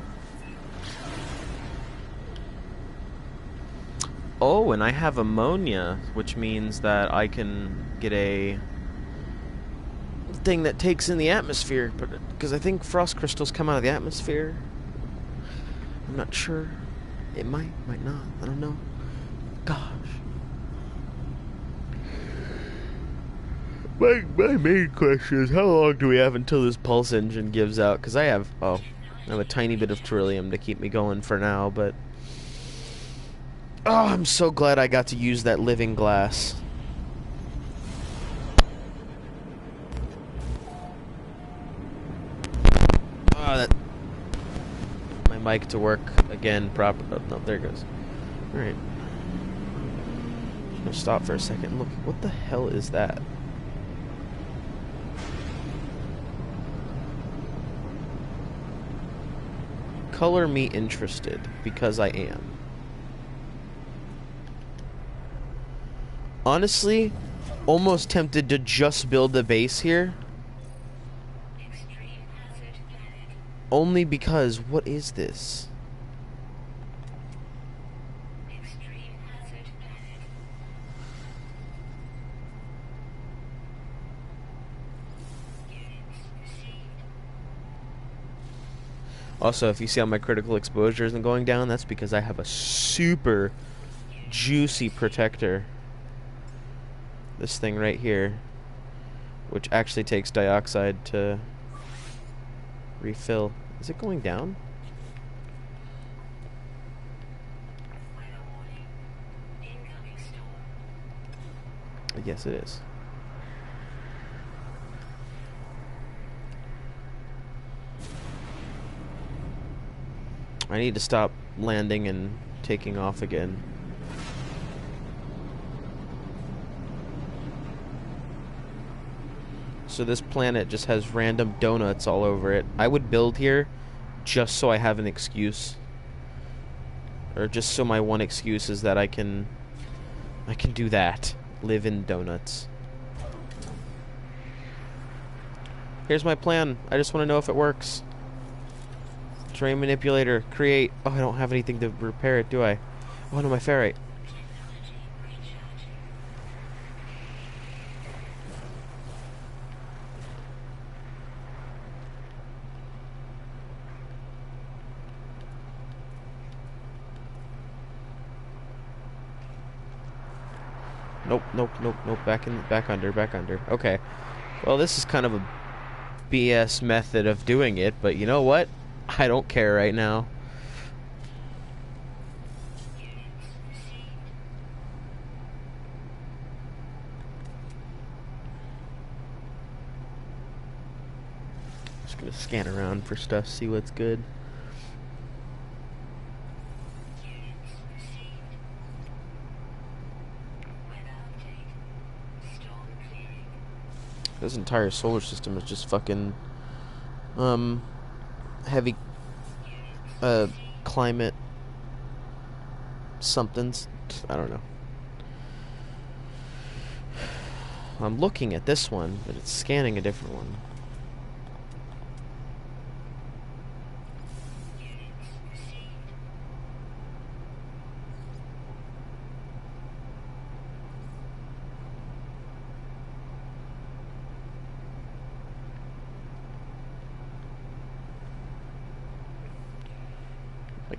Oh, and I have ammonia, which means that I can get a thing that takes in the atmosphere, but because I think frost crystals come out of the atmosphere. I'm not sure. It might not. I don't know. Gosh. My main question is, how long do we have until this pulse engine gives out? Because I have a tiny bit of Terrillium to keep me going for now, but... Oh, I'm so glad I got to use that living glass. Oh, that... My mic to work again proper... Oh, no, there it goes. Alright. gonna stop for a second. Look, what the hell is that? Color me interested, because I am. Honestly, almost tempted to just build a base here. Only because, what is this? Also, if you see how my critical exposure isn't going down, that's because I have a super juicy protector. This thing right here, which actually takes dioxide to refill. Is it going down? Yes, it is. I need to stop landing and taking off again. So this planet just has random donuts all over it. I would build here just so I have an excuse. Or just so my one excuse is that I can do that. Live in donuts. Here's my plan. I just want to know if it works. Terrain manipulator. Create. Oh, I don't have anything to repair it, do I? Oh, no, my ferrite. Nope. Back under. Okay. Well, this is kind of a BS method of doing it, but you know what? I don't care right now. Just gonna scan around for stuff, see what's good. This entire solar system is just fucking heavy climate somethings. I don't know. I'm looking at this one, but it's scanning a different one.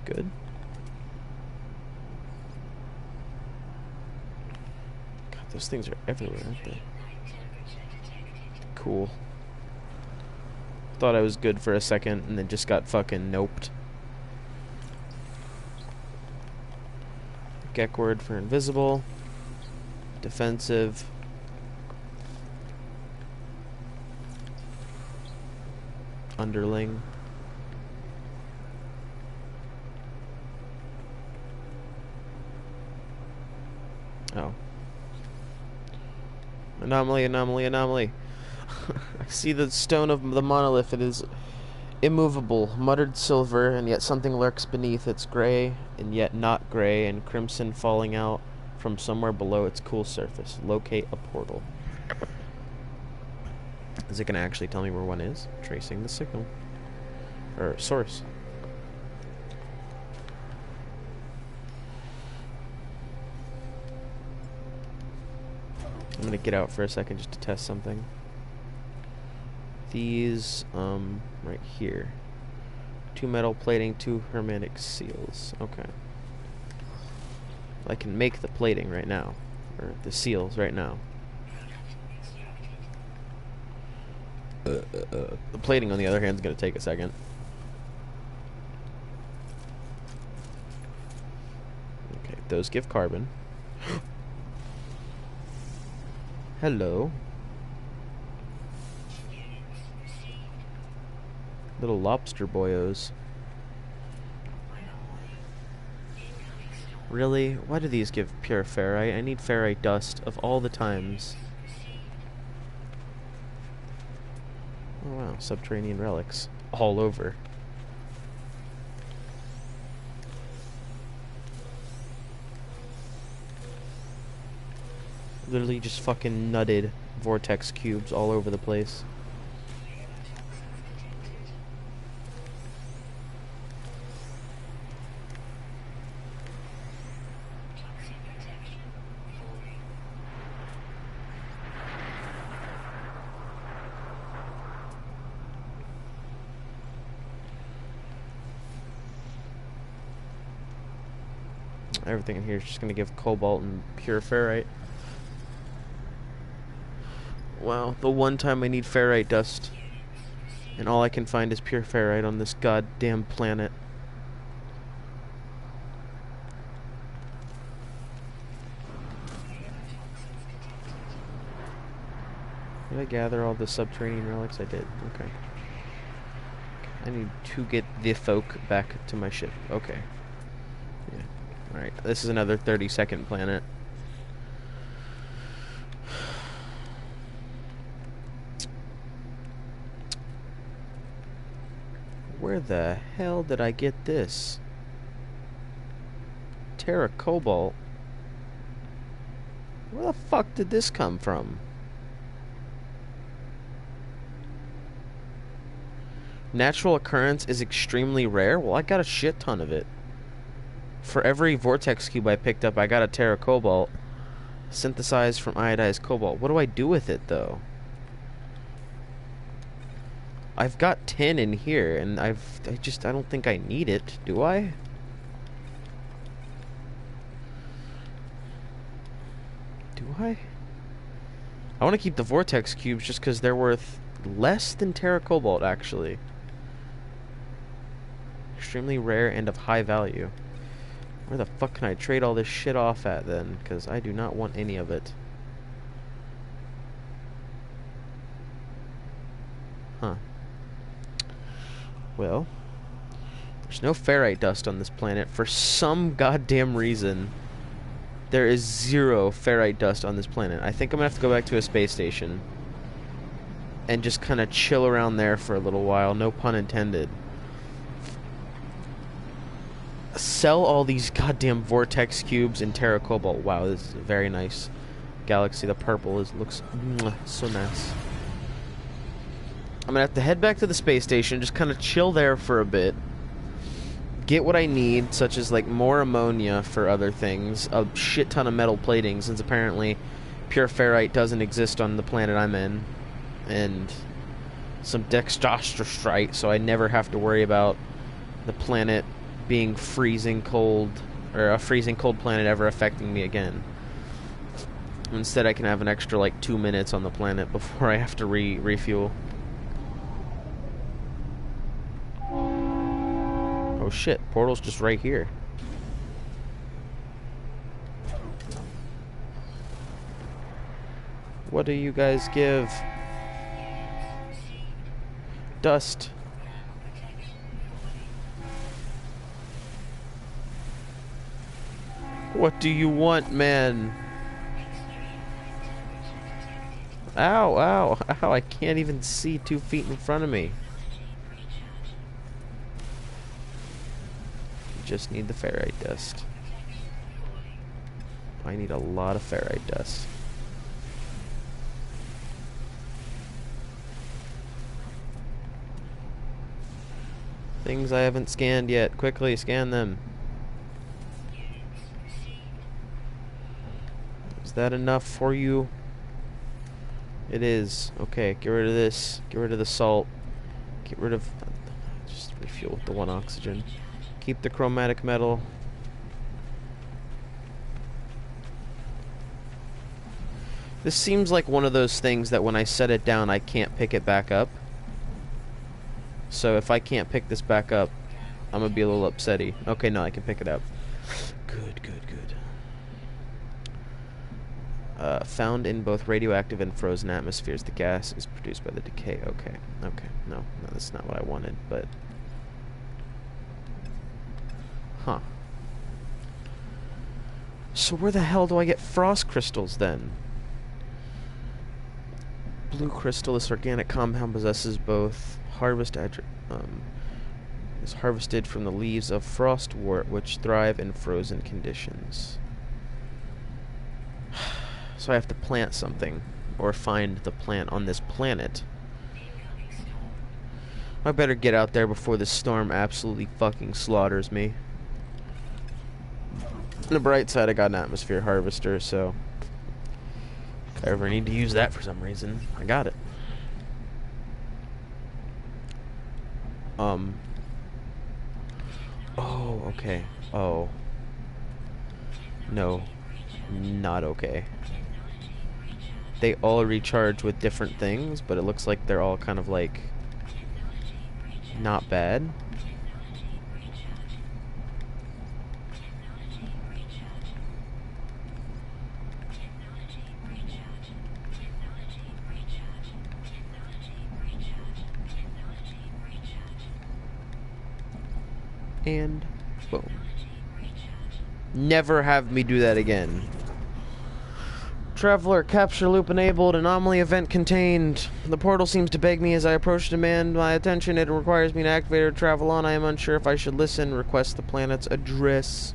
Good. God, those things are everywhere, aren't they? Cool. Thought I was good for a second and then just got fucking noped. Gek word for invisible. Defensive. Underling. Oh. Anomaly. I see the stone of the monolith. It is immovable, muttered silver, and yet something lurks beneath. It's gray, and yet not gray, and crimson falling out from somewhere below its cool surface. Locate a portal. Is it going to actually tell me where one is? Tracing the signal. Or source. I'm gonna get out for a second just to test something. These, right here. 2 metal plating, 2 hermetic seals. Okay. I can make the plating right now. Or the seals right now. The plating, on the other hand, is gonna take a second. Okay, those give carbon. Hello. Little lobster boyos. Really? Why do these give pure ferrite? I need ferrite dust of all the times. Oh wow, subterranean relics. All over. Literally just fucking nutted vortex cubes all over the place. Everything in here is just gonna give cobalt and pure ferrite. Wow, the one time I need ferrite dust, and all I can find is pure ferrite on this goddamn planet. Did I gather all the subterranean relics? I did. Okay. I need to get the folk back to my ship. Okay. Yeah. Alright, this is another 30-second planet. Where the hell did I get this? Terra Cobalt? Where the fuck did this come from? Natural occurrence is extremely rare? Well, I got a shit ton of it. For every vortex cube I picked up, I got a Terra Cobalt. Synthesized from iodized cobalt. What do I do with it, though? I've got 10 in here, and I don't think I need it, do I? Do I? I want to keep the vortex cubes just because they're worth less than Terra Cobalt, actually. Extremely rare and of high value. Where the fuck can I trade all this shit off at, then? Because I do not want any of it. Huh. Well, there's no ferrite dust on this planet. For some goddamn reason, there is 0 ferrite dust on this planet. I think I'm gonna have to go back to a space station and just kind of chill around there for a little while. No pun intended. Sell all these goddamn vortex cubes in Terra Cobalt. Wow, this is a very nice galaxy. The purple looks so nice. I'm gonna have to head back to the space station, just kind of chill there for a bit, get what I need, such as like more ammonia for other things, a shit ton of metal plating, since apparently pure ferrite doesn't exist on the planet I'm in, and some dextrostrite, so I never have to worry about the planet being freezing cold, or a freezing cold planet ever affecting me again. Instead, I can have an extra like 2 minutes on the planet before I have to refuel. Oh shit, portal's just right here. What do you guys give? Dust. What do you want, man? Ow, ow, ow, I can't even see 2 feet in front of me. Just need the ferrite dust. I need a lot of ferrite dust. Things I haven't scanned yet. Quickly scan them. Is that enough for you? It is. Okay, get rid of this. Get rid of the salt. Get rid of... Just refuel with the 1 oxygen. Keep the chromatic metal. This seems like one of those things that when I set it down, I can't pick it back up. So if I can't pick this back up, I'm gonna be a little upsetty. Okay, no, I can pick it up. Good, good, good. Found in both radioactive and frozen atmospheres, the gas is produced by the decay. Okay, okay. No, that's not what I wanted, but... Huh. So where the hell do I get frost crystals then? Blue crystal, this organic compound possesses both is harvested from the leaves of frostwort, which thrive in frozen conditions. So I have to plant something, or find the plant on this planet. I better get out there before this storm absolutely fucking slaughters me. On the bright side, I got an atmosphere harvester, so if I ever need to use that for some reason, I got it. Oh, okay. Oh. No. Not okay. They all recharge with different things, but it looks like they're all kind of like not bad. And boom. Never have me do that again. Traveler, capture loop enabled, anomaly event contained. The portal seems to beg me as I approach to demand my attention. It requires me to activate or travel on. I am unsure if I should listen. Request the planet's address.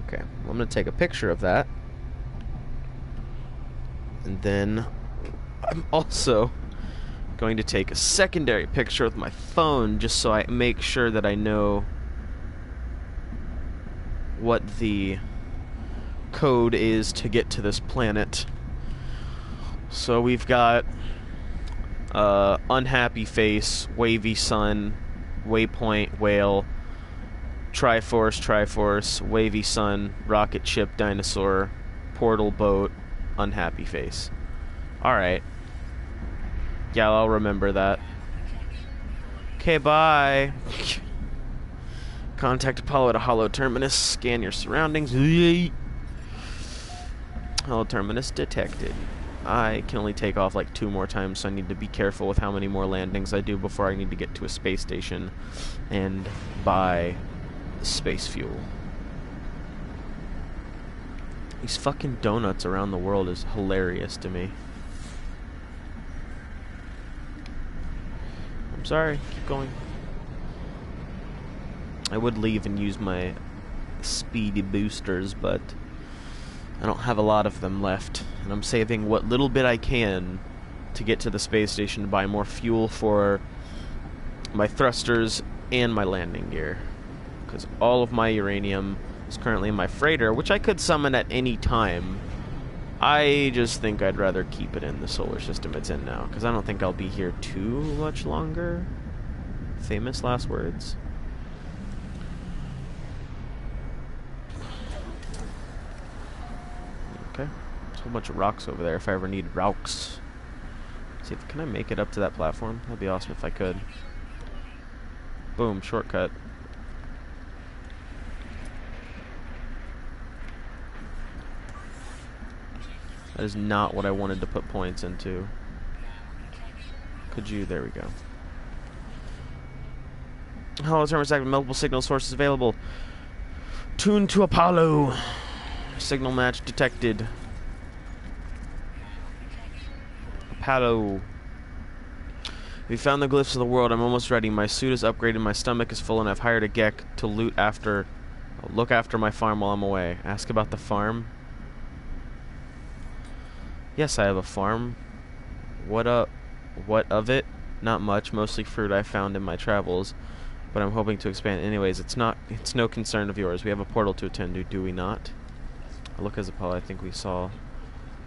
Okay, well, I'm going to take a picture of that. And then I'm also going to take a secondary picture with my phone just so I make sure that I know what the code is to get to this planet. So we've got Unhappy Face, Wavy Sun, Waypoint, Whale, Triforce, Wavy Sun, Rocket Ship, Dinosaur, Portal Boat, Unhappy Face. Alright. Yeah, I'll remember that. Okay, bye. Contact Apollo at a Hollow Terminus. Scan your surroundings. Hollow Terminus detected. I can only take off like 2 more times, so I need to be careful with how many more landings I do before I need to get to a space station and buy space fuel. These fucking donuts around the world is hilarious to me. I'm sorry, keep going. I would leave and use my speedy boosters, but I don't have a lot of them left. And I'm saving what little bit I can to get to the space station to buy more fuel for my thrusters and my landing gear. Because all of my uranium is currently in my freighter, which I could summon at any time. I just think I'd rather keep it in the solar system it's in now, because I don't think I'll be here too much longer. Famous last words. Okay, there's a whole bunch of rocks over there if I ever need rocks. See, can I make it up to that platform? That'd be awesome if I could. Boom, shortcut. That is not what I wanted to put points into. Could you? There we go. Hollow Terminus active. Multiple signal sources available. Tuned to Apollo. Signal match detected. Apollo. We found the glyphs of the world. I'm almost ready. My suit is upgraded. My stomach is full, and I've hired a Gek to look after my farm while I'm away. Ask about the farm. Yes, I have a farm. What of it? Not much. Mostly fruit I found in my travels, but I'm hoping to expand. Anyways, it's no concern of yours. We have a portal to attend to, do we not? Look as Apollo, I think we saw.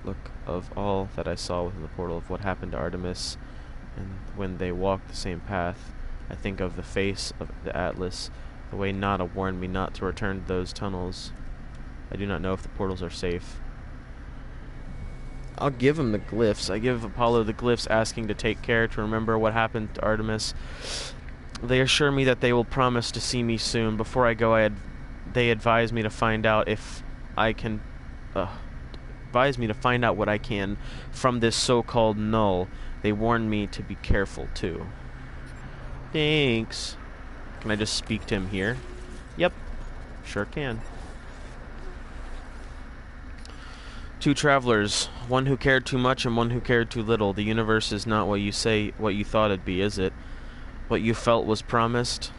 Look of all that I saw within the portal of what happened to Artemis, and when they walked the same path, I think of the face of the Atlas, the way Nada warned me not to return to those tunnels. I do not know if the portals are safe. I'll give him the glyphs. I give Apollo the glyphs asking to take care, to remember what happened to Artemis. They assure me that they will promise to see me soon. Before I go, they advise me to find out if I can... advise me to find out what I can from this so-called null. They warn me to be careful, too. Thanks. Can I just speak to him here? Yep. Sure can. Two travelers, one who cared too much and one who cared too little. The universe is not what you say, what you thought it'd be, is it? What you felt was promised?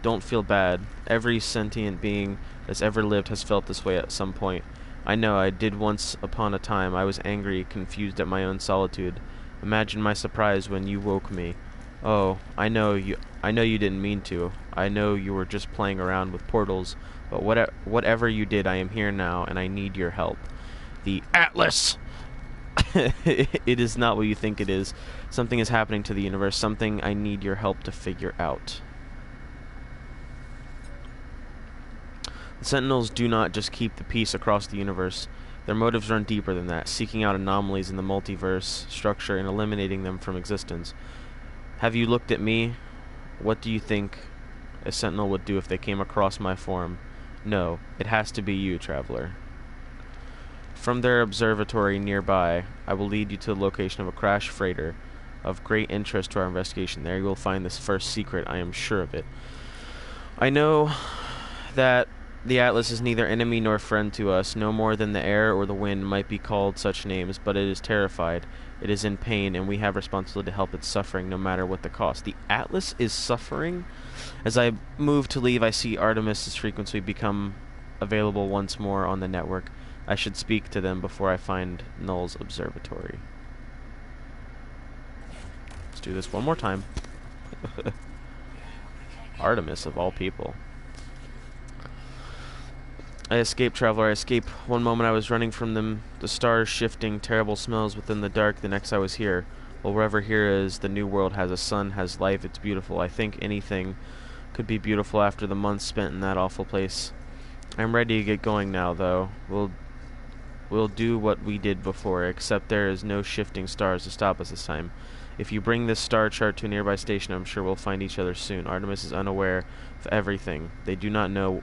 Don't feel bad. Every sentient being that's ever lived has felt this way at some point. I know I did once upon a time. I was angry, confused at my own solitude. Imagine my surprise when you woke me. Oh, I know you didn't mean to. I know you were just playing around with portals, but whatever you did, I am here now and I need your help. The Atlas! It is not what you think it is. Something is happening to the universe, something I need your help to figure out. The Sentinels do not just keep the peace across the universe. Their motives run deeper than that, seeking out anomalies in the multiverse structure and eliminating them from existence. Have you looked at me? What do you think a Sentinel would do if they came across my form? No, it has to be you, traveler. From their observatory nearby, I will lead you to the location of a crashed freighter of great interest to our investigation. There you will find this first secret, I am sure of it. I know that the Atlas is neither enemy nor friend to us, no more than the air or the wind might be called such names, but it is terrified, it is in pain, and we have responsibility to help its suffering no matter what the cost. The Atlas is suffering? As I move to leave, I see Artemis's frequency become available once more on the network. I should speak to them before I find Null's observatory. Let's do this one more time. Artemis, of all people. I escape, traveler. I escape. One moment I was running from them, the stars shifting, terrible smells within the dark. The next I was here. Well, wherever here is, the new world has a sun, has life. It's beautiful. I think anything could be beautiful after the months spent in that awful place. I'm ready to get going now, though. We'll do what we did before, except there is no shifting stars to stop us this time. If you bring this star chart to a nearby station, I'm sure we'll find each other soon. Artemis is unaware of everything. They do not know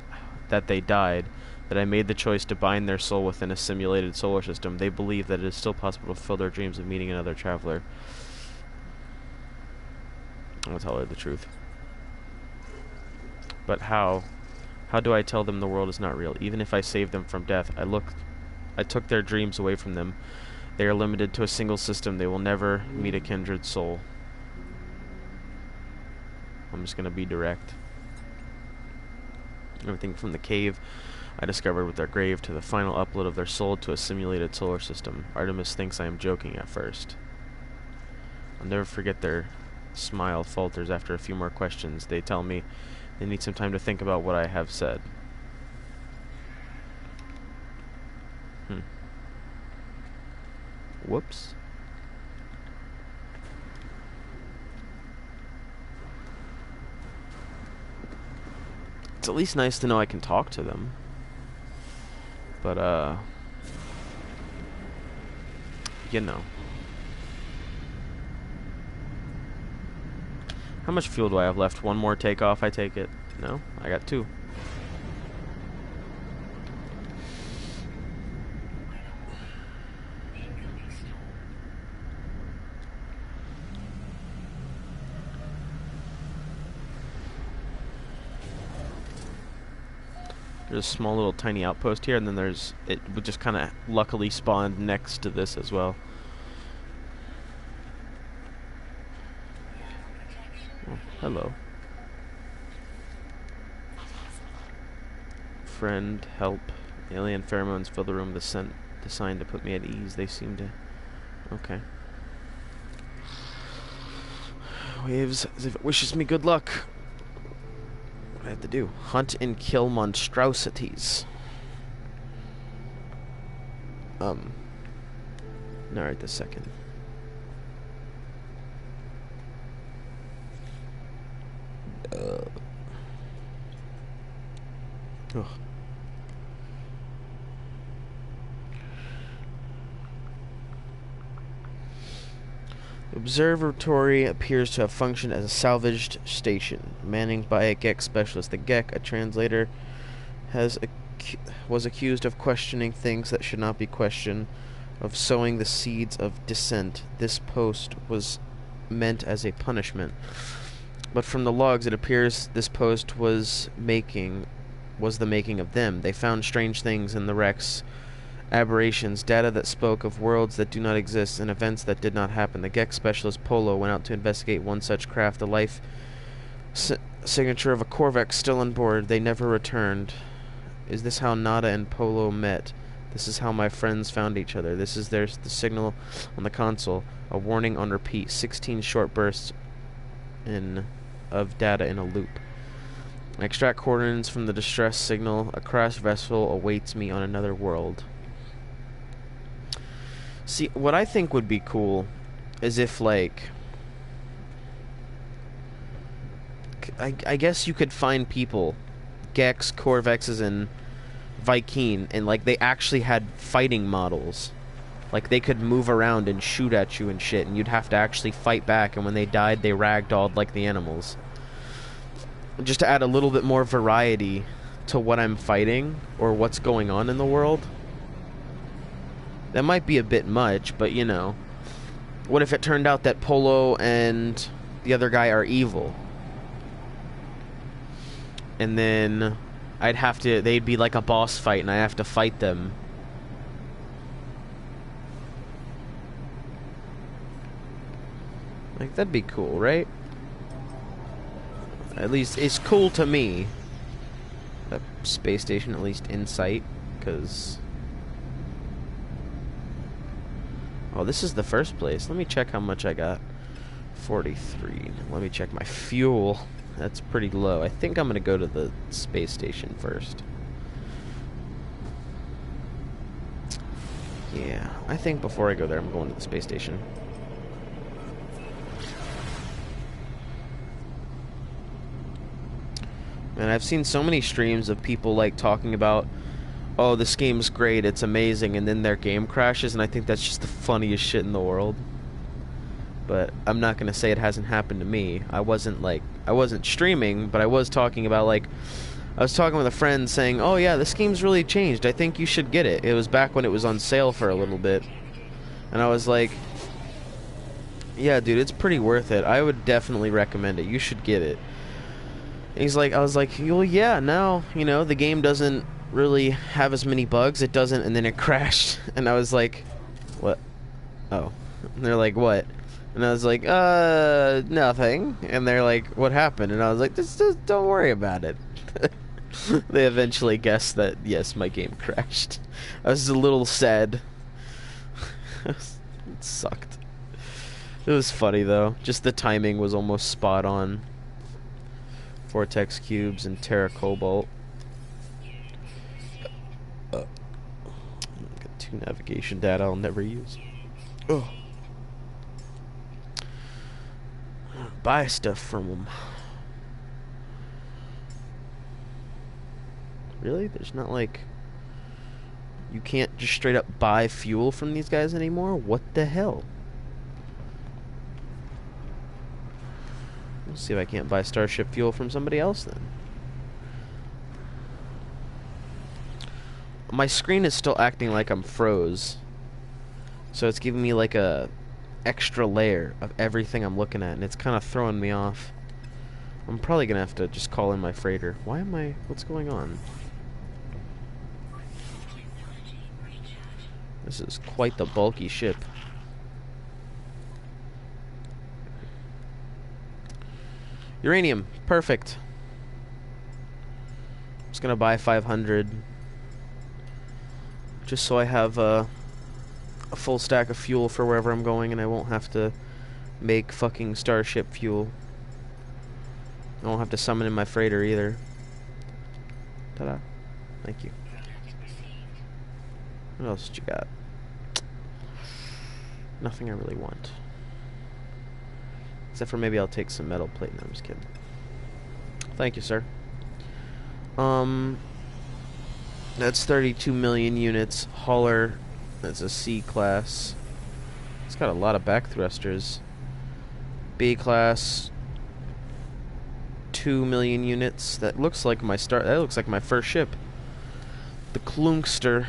that they died, that I made the choice to bind their soul within a simulated solar system. They believe that it is still possible to fulfill their dreams of meeting another traveler. I'll tell her the truth. But how? How do I tell them the world is not real? Even if I save them from death, I took their dreams away from them. They are limited to a single system. They will never meet a kindred soul. I'm just going to be direct. Everything from the cave I discovered with their grave to the final upload of their soul to a simulated solar system. Artemis thinks I am joking at first. I'll never forget their smile falters after a few more questions. They tell me they need some time to think about what I have said. Whoops. It's at least nice to know I can talk to them. But, you know. How much fuel do I have left? One more takeoff, I take it? No? I got 2. There's a small little tiny outpost here, and then it would just kind of luckily spawn next to this as well. Oh, hello. Friend, help. Alien pheromones fill the room. The scent designed to put me at ease. They seem to... Okay. Waves as if it wishes me good luck. I have to do. Hunt and kill monstrosities. Alright, this second. Ugh. The observatory appears to have functioned as a salvaged station, manned by a Gek specialist. The Gek, a translator, was accused of questioning things that should not be questioned, of sowing the seeds of dissent. This post was meant as a punishment. But from the logs, it appears this post was the making of them. They found strange things in the wrecks, aberrations, data that spoke of worlds that do not exist, and events that did not happen. The Gex specialist Polo went out to investigate one such craft, the life signature of a Corvex still on board. They never returned. Is this how Nada and Polo met? This is how my friends found each other. This is the signal on the console. A warning on repeat. 16 short bursts of data in a loop. I extract coordinates from the distress signal. A crash vessel awaits me on another world. See, what I think would be cool is if, like, I guess you could find people, Gex, Corvexes, and Vy'keen, and like they actually had fighting models. Like they could move around and shoot at you and shit, and you'd have to actually fight back, and when they died, they ragdolled like the animals. Just to add a little bit more variety to what I'm fighting, or what's going on in the world. That might be a bit much, but you know. What if it turned out that Polo and the other guy are evil? And then they'd be like a boss fight, and I have to fight them. Like, that'd be cool, right? At least, it's cool to me. That space station, at least in sight, because... Oh, this is the first place. Let me check how much I got. 43. Let me check my fuel. That's pretty low. I think I'm going to go to the space station first. Yeah, I think before I go there, I'm going to the space station. And I've seen so many streams of people, like, talking about, oh, this game's great, it's amazing, and then their game crashes, and I think that's just the funniest shit in the world. But I'm not going to say it hasn't happened to me. I wasn't streaming, but I was talking about, like, I was talking with a friend saying, oh yeah, this game's really changed, I think you should get it. It was back when it was on sale for a little bit. And I was like, yeah, dude, it's pretty worth it. I would definitely recommend it. You should get it. And he's like, I was like, well, yeah, now, you know, the game doesn't really have as many bugs. It doesn't, and then it crashed. And I was like, what? Oh. And they're like, what? And I was like, nothing. And they're like, what happened? And I was like, just don't worry about it. They eventually guessed that, yes, my game crashed. I was a little sad. It sucked. It was funny, though. Just the timing was almost spot on. Vortex cubes and Terra Cobalt. Got 2 navigation data I'll never use. Oh. Buy stuff from them. Really? There's not like... You can't just straight up buy fuel from these guys anymore? What the hell? Let's see if I can't buy Starship fuel from somebody else then. My screen is still acting like I'm froze. So it's giving me like a extra layer of everything I'm looking at, and it's kind of throwing me off. I'm probably gonna have to just call in my freighter. What's going on? This is quite the bulky ship. Uranium, perfect. I'm just gonna buy 500 just so I have a full stack of fuel for wherever I'm going, and I won't have to make fucking Starship fuel. I won't have to summon in my freighter either. Ta-da. Thank you. What else did you got? Nothing I really want. Except for maybe I'll take some metal plate. No, I'm just kidding. Thank you, sir. That's 32 million units. Hauler, that's a C class. It's got a lot of back thrusters. B class, 2 million units. That looks like my that looks like my first ship. The Klunkster.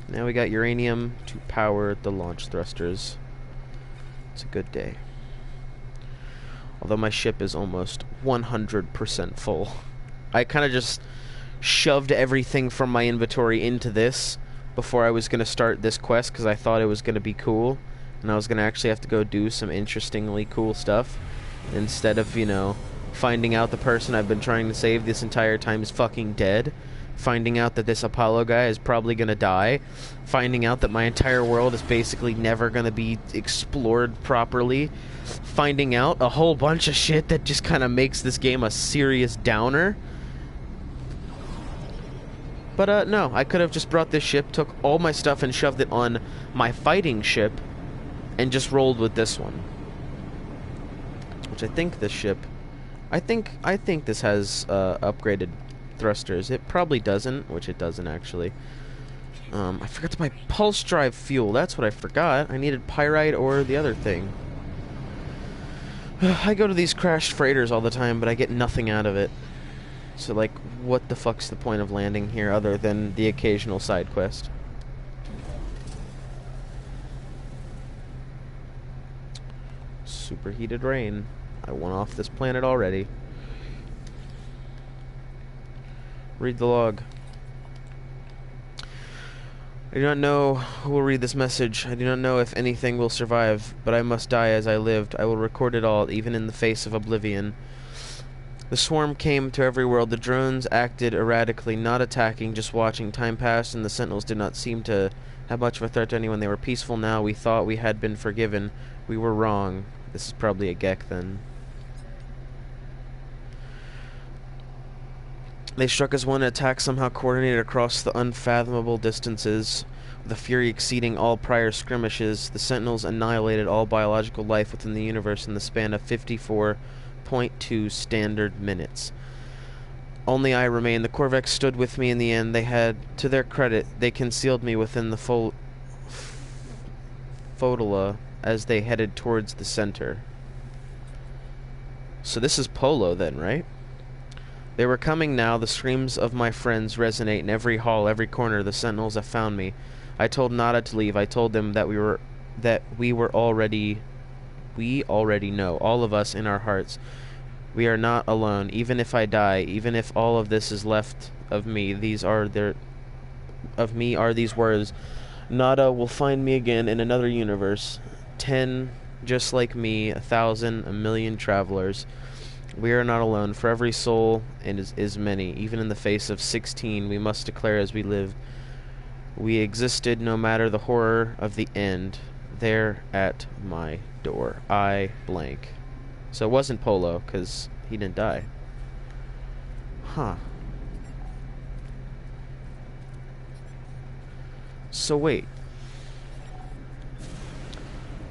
Now we got uranium to power the launch thrusters. It's a good day. Although my ship is almost 100% full. I kind of just shoved everything from my inventory into this before I was going to start this quest because I thought it was going to be cool. And I was going to actually have to go do some interestingly cool stuff. Instead of, you know, finding out the person I've been trying to save this entire time is fucking dead. Finding out that this Apollo guy is probably going to die. Finding out that my entire world is basically never going to be explored properly. Finding out a whole bunch of shit that just kind of makes this game a serious downer. But no, I could have just brought this ship, took all my stuff and shoved it on my fighting ship, and just rolled with this one. Which I think this ship... I think this has upgraded thrusters. It probably doesn't, which it doesn't actually. I forgot to buy pulse drive fuel. That's what I forgot. I needed pyrite or the other thing. I go to these crashed freighters all the time, but I get nothing out of it. So, like, what the fuck's the point of landing here other than the occasional side quest? Superheated rain. I went off this planet already. Read the log. I do not know who will read this message. I do not know if anything will survive, but I must die as I lived. I will record it all, even in the face of oblivion. The swarm came to every world. The drones acted erratically, not attacking, just watching. Time passed, and the sentinels did not seem to have much of a threat to anyone. They were peaceful now. We thought we had been forgiven. We were wrong. This is probably a Gek, then. They struck as one attack somehow coordinated across the unfathomable distances, with a fury exceeding all prior skirmishes. The sentinels annihilated all biological life within the universe in the span of 54.2 standard minutes. Only I remained. The Korvax stood with me in the end. They had, to their credit, they concealed me within the Fotula as they headed towards the center. So this is Polo then, right? They were coming now. The screams of my friends resonate in every hall, every corner. The sentinels have found me. I told Nada to leave. I told them that we already know, all of us in our hearts. We are not alone. Even if I die, even if all of this is left of me, these are these words. Nada will find me again in another universe. 10 just like me, 1,000, a million travelers. We are not alone. For every soul is many. Even in the face of 16, we must declare as we live. We existed no matter the horror of the end. There at my door. I blank. So it wasn't Polo, because he didn't die. Huh. So wait.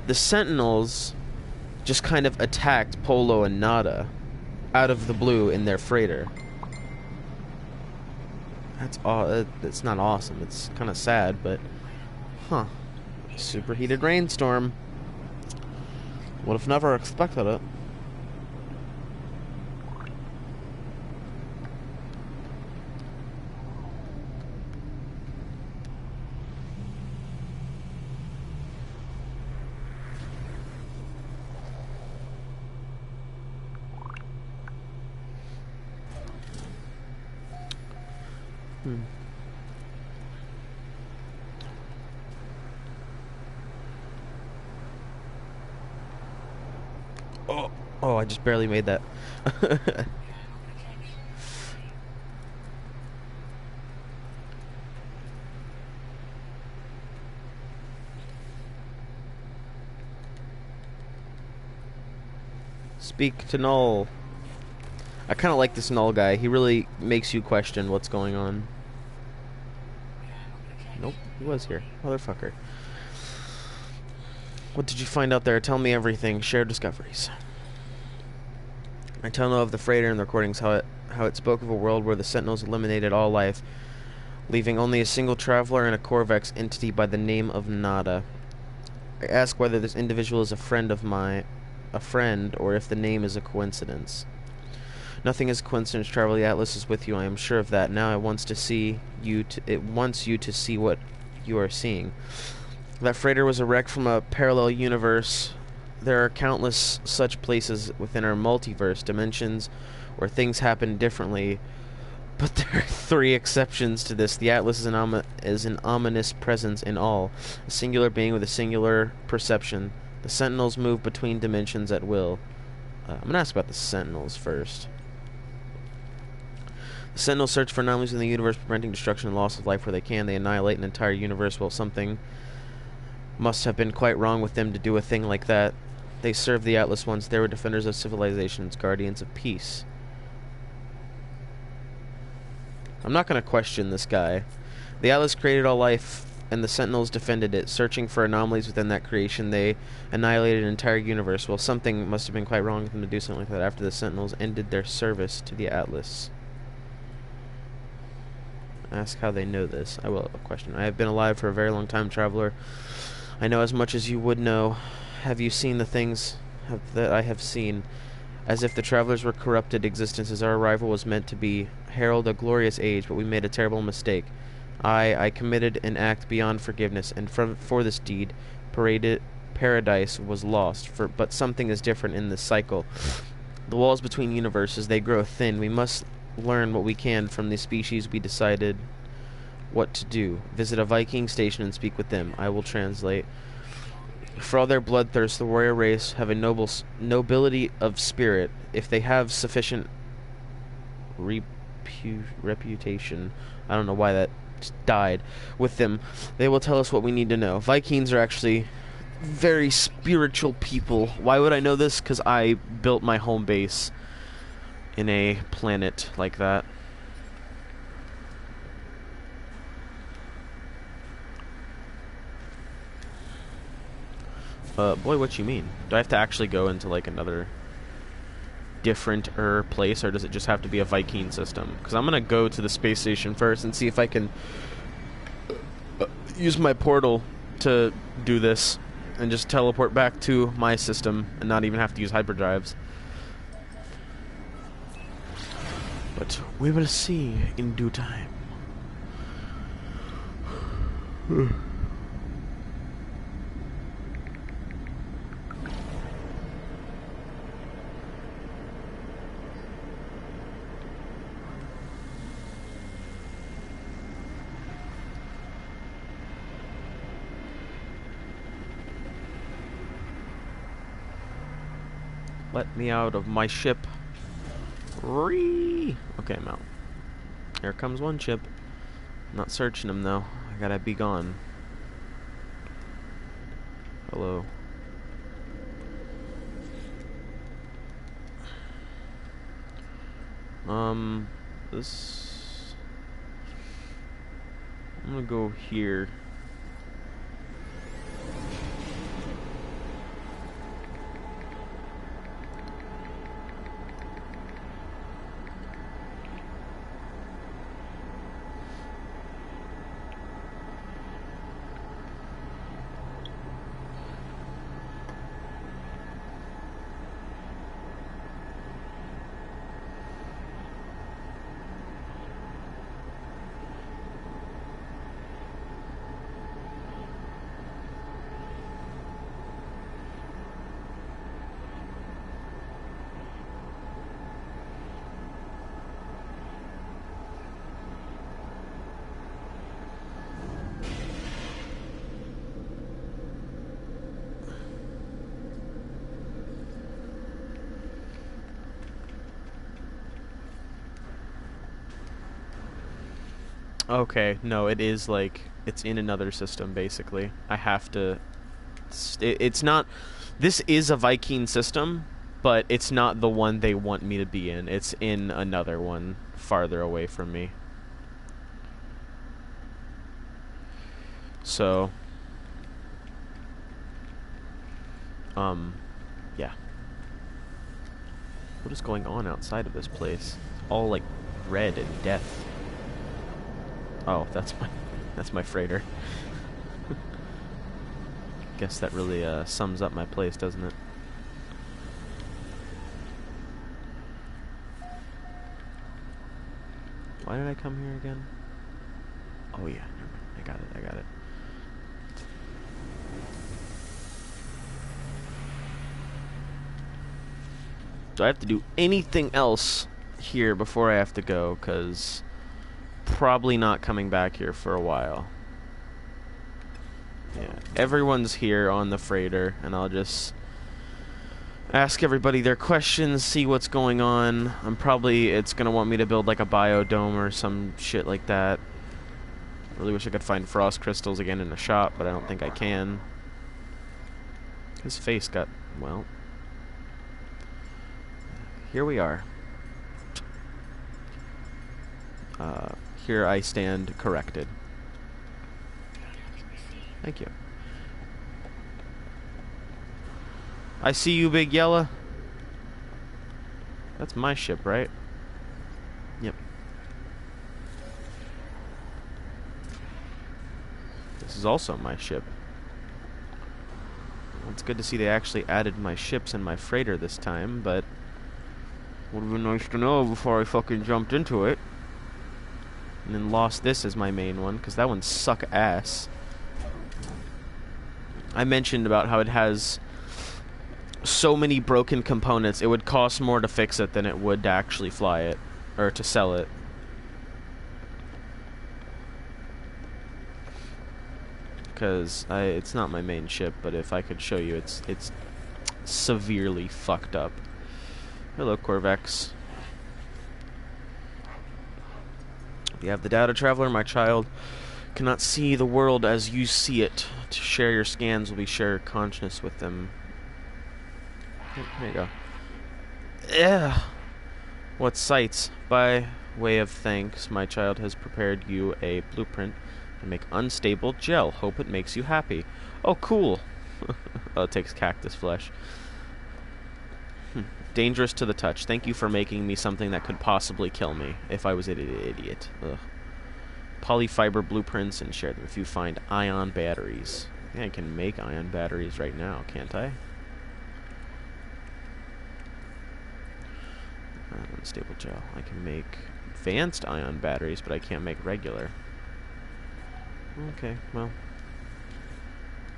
The Sentinels just kind of attacked Polo and Nada out of the blue in their freighter. That's not awesome. It's kind of sad, but huh. Superheated rainstorm. Would have never expected it. Oh, I just barely made that. Speak to Null. I kind of like this Null guy. He really makes you question what's going on. Nope, he was here. Motherfucker. What did you find out there? Tell me everything. Share discoveries. I tell no of the freighter and the recordings how it spoke of a world where the Sentinels eliminated all life, leaving only a single traveler and a Korvax entity by the name of Nada. I ask whether this individual is a friend, or if the name is a coincidence. Nothing is a coincidence, Traveler. The Atlas is with you. I am sure of that. Now it wants you to see what you are seeing. That freighter was a wreck from a parallel universe There are countless such places within our multiverse dimensions where things happen differently, but there are three exceptions to this. The Atlas is an ominous presence in all, a singular being with a singular perception. The Sentinels move between dimensions at will. I'm going to ask about the Sentinels first. The Sentinels search for anomalies in the universe, preventing destruction and loss of life where they can. They annihilate an entire universe. Well, something must have been quite wrong with them to do a thing like that. They served the Atlas once. They were defenders of civilizations, guardians of peace. I'm not going to question this guy. The Atlas created all life, and the Sentinels defended it. Searching for anomalies within that creation, they annihilated an entire universe. Well, something must have been quite wrong with them to do something like that after the Sentinels ended their service to the Atlas. Ask how they know this. I will have a question. I have been alive for a very long time, traveler. I know as much as you would know. Have you seen the things that I have seen? As if the travelers were corrupted existences, our arrival was meant to be herald a glorious age, but we made a terrible mistake. I committed an act beyond forgiveness, and for this deed, paradise was lost. But something is different in this cycle. The walls between universes, they grow thin. We must learn what we can from the species we decided what to do. Visit a Viking station and speak with them. I will translate. For all their bloodthirst, the warrior race have a nobility of spirit. If they have sufficient reputation, I don't know why that just died, with them, they will tell us what we need to know. Vikings are actually very spiritual people. Why would I know this? Because I built my home base in a planet like that. Boy, what you mean? Do I have to actually go into, like, another different-er place, or does it just have to be a Viking system? Because I'm gonna go to the space station first and see if I can use my portal to do this and just teleport back to my system and not even have to use hyperdrives. But we will see in due time. Let me out of my ship. Okay, I'm out. Here comes one ship. I'm not searching them though. I gotta be gone. Hello. This... I'm gonna go here. Okay, no, it is like, it's in another system, basically. I have to... It's not... This is a Viking system, but it's not the one they want me to be in. It's in another one, farther away from me. So... yeah. What is going on outside of this place? It's all, like, red and death. Oh, that's my freighter. Guess that really sums up my place, doesn't it? Why did I come here again? Oh yeah, I got it. Do I have to do anything else here before I have to go? Because probably not coming back here for a while. Yeah, everyone's here on the freighter, and I'll just ask everybody their questions, see what's going on. It's gonna want me to build like a biodome or some shit like that. Really wish I could find frost crystals again in the shop, but I don't think I can. His face got, well. Here we are. Here I stand corrected. Thank you. I see you, Big Yella. That's my ship, right? Yep. This is also my ship. Well, it's good to see they actually added my ships in my freighter this time, but would have been nice to know before I fucking jumped into it. And then lost this as my main one, because that one suck ass. I mentioned about how it has so many broken components, it would cost more to fix it than it would to actually fly it, or to sell it. Because it's not my main ship, but if I could show you, it's severely fucked up. Hello, Corvex. You have the data traveler, my child. Cannot see the world as you see it. To share your scans will be share consciousness with them. There you go. Yeah. What sights? By way of thanks, my child has prepared you a blueprint to make unstable gel. Hope it makes you happy. Oh, cool. Oh, it takes cactus flesh. Dangerous to the touch. Thank you for making me something that could possibly kill me if I was an idiot. Ugh. Polyfiber blueprints and share them if you find ion batteries. I think I can make ion batteries right now, can't I? Unstable gel. I can make advanced ion batteries, but I can't make regular. Okay, well.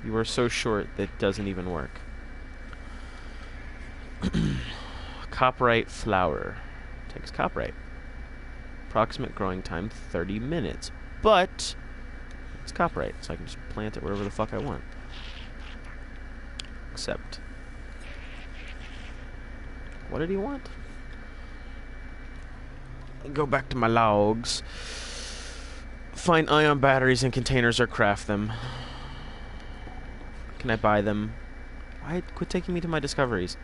You are so short that doesn't even work. Copyright flower. Takes copyright. Approximate growing time 30 minutes. But it's copyright, so I can just plant it wherever the fuck I want. Except, what did he want? Go back to my logs. Find ion batteries in containers or craft them. Can I buy them? Why quit taking me to my discoveries?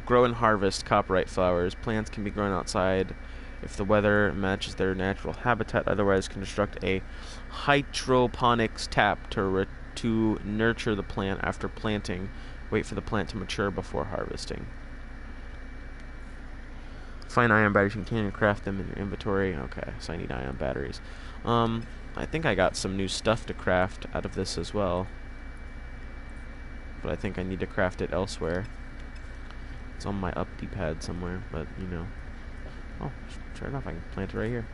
Grow and harvest copyright flowers. Plants can be grown outside if the weather matches their natural habitat. Otherwise, construct a hydroponics tap to nurture the plant after planting. Wait for the plant to mature before harvesting. Find ion batteries. You can craft them in your inventory. Okay, so I need ion batteries. I think I got some new stuff to craft out of this as well. But I think I need to craft it elsewhere. It's on my up D-pad somewhere, but you know. Oh, sure enough, I can plant it right here.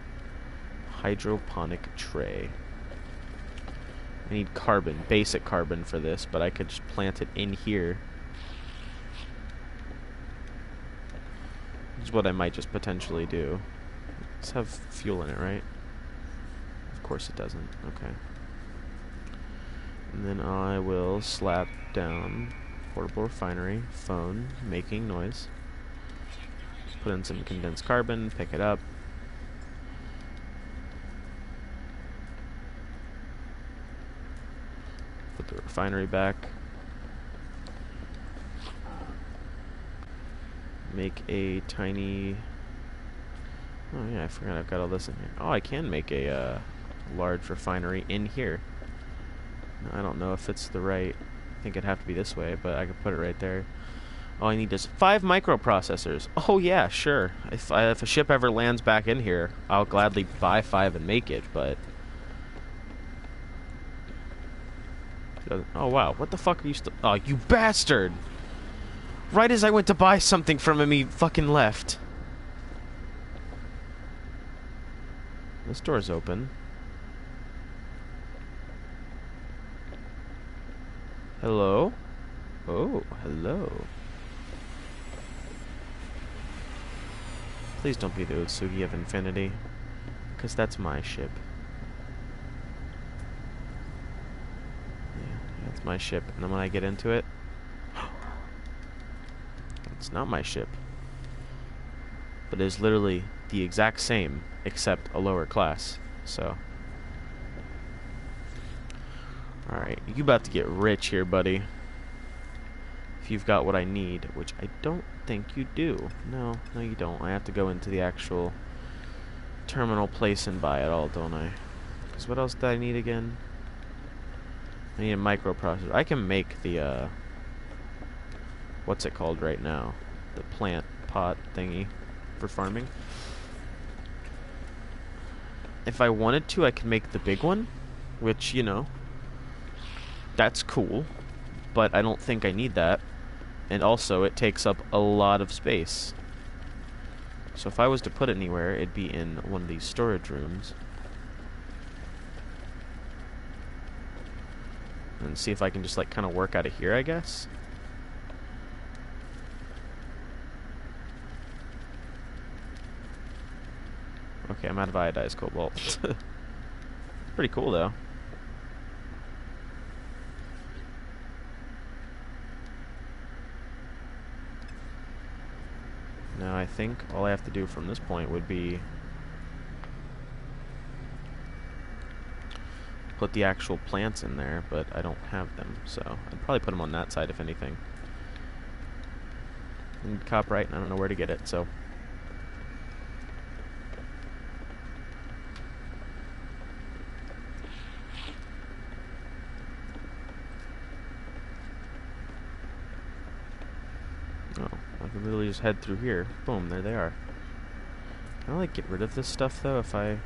Hydroponic tray. I need carbon, basic carbon for this, but I could just plant it in here. Which is what I might just potentially do. Let's have fuel in it, right? Of course it doesn't. Okay. And then I will slap down portable refinery, phone, making noise. Put in some condensed carbon, pick it up. Put the refinery back. Make a tiny... Oh yeah, I forgot I've got all this in here. Oh, I can make a large refinery in here. I don't know if it's the right... I think it'd have to be this way, but I could put it right there. All I need is 5 microprocessors. Oh yeah, sure. If a ship ever lands back in here, I'll gladly buy 5 and make it, but... Oh wow, what the fuck are you still... Oh, you bastard! Right as I went to buy something from him, he fucking left. This door's open. Hello? Oh, hello. Please don't be the Utsugi of Infinity, because that's my ship. Yeah, that's my ship. And then when I get into it, it's not my ship. But it is literally the exact same, except a lower class. So, alright, you about to get rich here, buddy. If you've got what I need, which I don't think you do. No, you don't. I have to go into the actual terminal place and buy it all, don't I? Because what else do I need again? I need a microprocessor. I can make the, what's it called right now? The plant pot thingy for farming. If I wanted to, I could make the big one, which, you know, that's cool, but I don't think I need that. And also, it takes up a lot of space. So if I was to put it anywhere, it'd be in one of these storage rooms. And see if I can just, like, kind of work out of here, I guess. Okay, I'm out of iodized cobalt. Pretty cool, though. Now, I think all I have to do from this point would be put the actual plants in there, but I don't have them, so I'd probably put them on that side, if anything. And copyright, I don't know where to get it, so... I can literally just head through here. Boom, there they are. Can I, like, get rid of this stuff, though, if I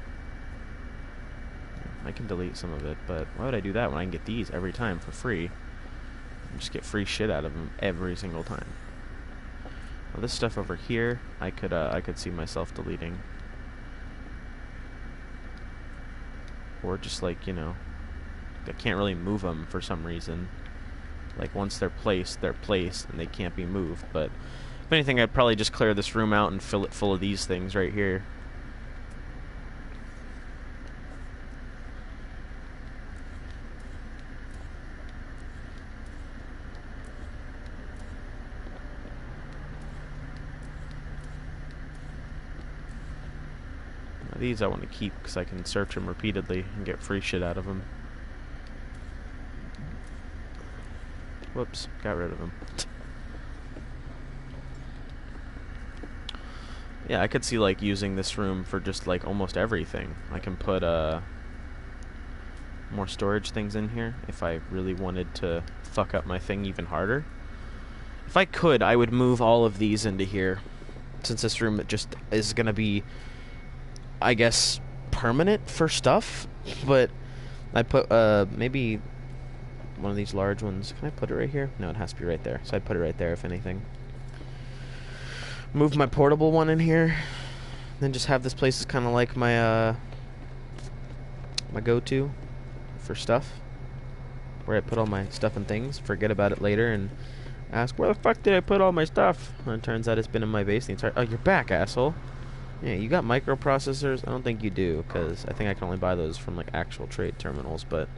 can delete some of it, but why would I do that when I can get these every time for free? Just get free shit out of them every single time. Well, this stuff over here, I could see myself deleting. Or just, like, you know, I can't really move them for some reason. Like, once they're placed, and they can't be moved, but... If anything, I'd probably just clear this room out and fill it full of these things right here. Now, these I want to keep because I can search them repeatedly and get free shit out of them. Whoops, got rid of them. Yeah, I could see, like, using this room for just, like, almost everything. I can put, more storage things in here if I really wanted to fuck up my thing even harder. If I could, I would move all of these into here. Since this room just is gonna be, I guess, permanent for stuff. But I put, maybe one of these large ones. Can I put it right here? No, it has to be right there. So I'd put it right there, if anything. Move my portable one in here, then just have this place as kind of like my my go-to for stuff, where I put all my stuff and things, forget about it later, and ask, where the fuck did I put all my stuff? And it turns out it's been in my base the entire... Oh, you're back, asshole. Yeah, you got microprocessors? I don't think you do, because I think I can only buy those from, like, actual trade terminals, but...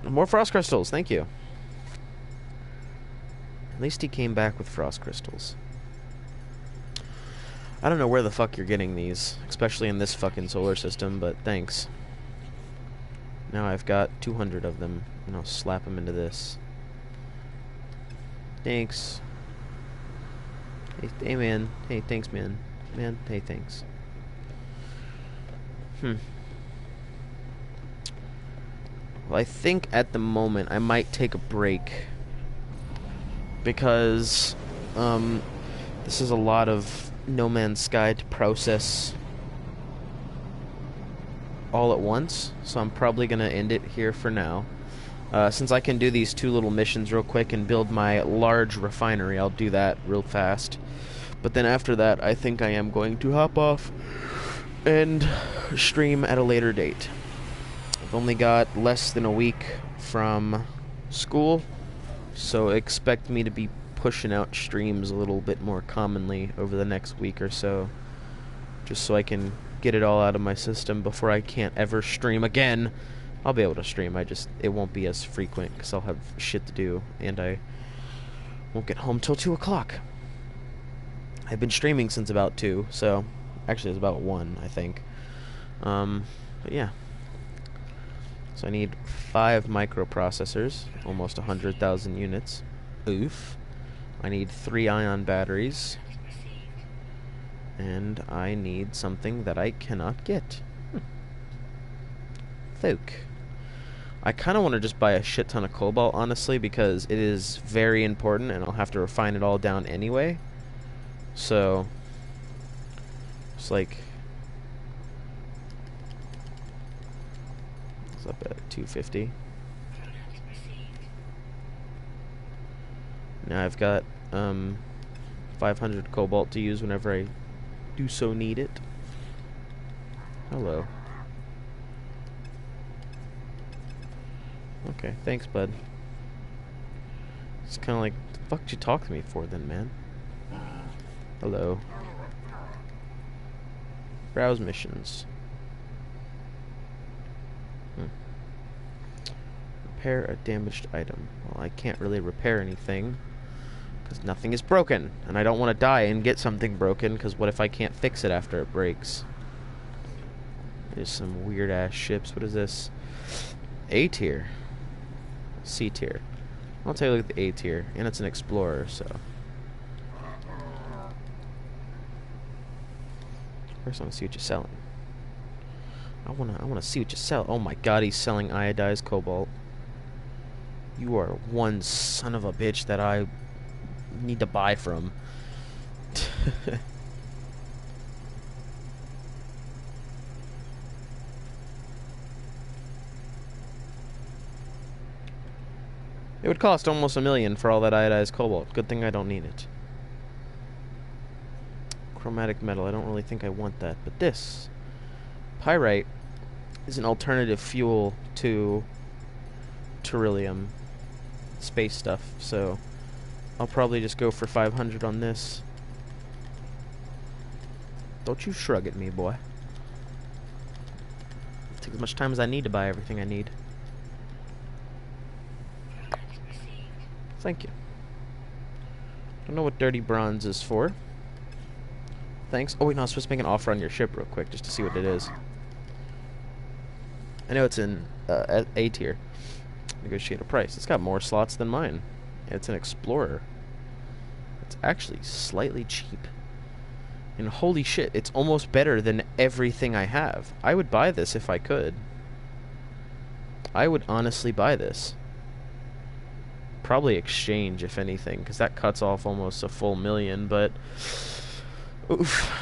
More frost crystals, thank you. At least he came back with frost crystals. I don't know where the fuck you're getting these, especially in this fucking solar system, but thanks. Now I've got 200 of them, and I'll slap them into this. Thanks. Hey man. Hey, thanks, man. Man, hey, thanks. Well, I think at the moment I might take a break. Because, this is a lot of No Man's Sky to process all at once, so I'm probably going to end it here for now. Since I can do these 2 little missions real quick and build my large refinery, I'll do that real fast. But then after that, I think I am going to hop off and stream at a later date. I've only got less than a week from school, so expect me to be pushing out streams a little bit more commonly over the next week or so, just so I can get it all out of my system before I can't ever stream again. I'll be able to stream, it won't be as frequent because I'll have shit to do, and I won't get home till 2 o'clock. I've been streaming since about 2, so actually it's about 1, I think. But yeah. So I need 5 microprocessors, almost 100,000 units. Oof. I need 3 ion batteries. And I need something that I cannot get. Folk. I kind of want to just buy a shit ton of cobalt, honestly, because it is very important, and I'll have to refine it all down anyway. So, it's like, it's up at 250. Now I've got 500 cobalt to use whenever I do so need it. Hello. Okay, thanks, bud. It's kind of like, the fuck did you talk to me for then, man? Hello. Browse missions. Repair a damaged item. Well, I can't really repair anything because nothing is broken, and I don't want to die and get something broken because what if I can't fix it after it breaks? There's some weird ass ships. What is this? A tier. C tier. I'll take a look at the A tier, and it's an explorer, so. First, I want to see what you're selling. I wanna see what you sell. Oh my God, he's selling iodized cobalt. You are one son of a bitch that I need to buy from. It would cost almost $1 million for all that iodized cobalt. Good thing I don't need it. Chromatic metal, I don't really think I want that. But this, pyrite, is an alternative fuel to Turilium space stuff. So I'll probably just go for 500 on this. Don't you shrug at me, boy. Take as much time as I need to buy everything I need. Thank you. Don't know what dirty bronze is for. Thanks. Oh wait, no, I was supposed to make an offer on your ship real quick just to see what it is. I know it's in A tier. Negotiate a price. It's got more slots than mine. It's an explorer. It's actually slightly cheap. And holy shit, it's almost better than everything I have. I would buy this if I could. I would honestly buy this. Probably exchange, if anything, because that cuts off almost a full $1 million, but oof,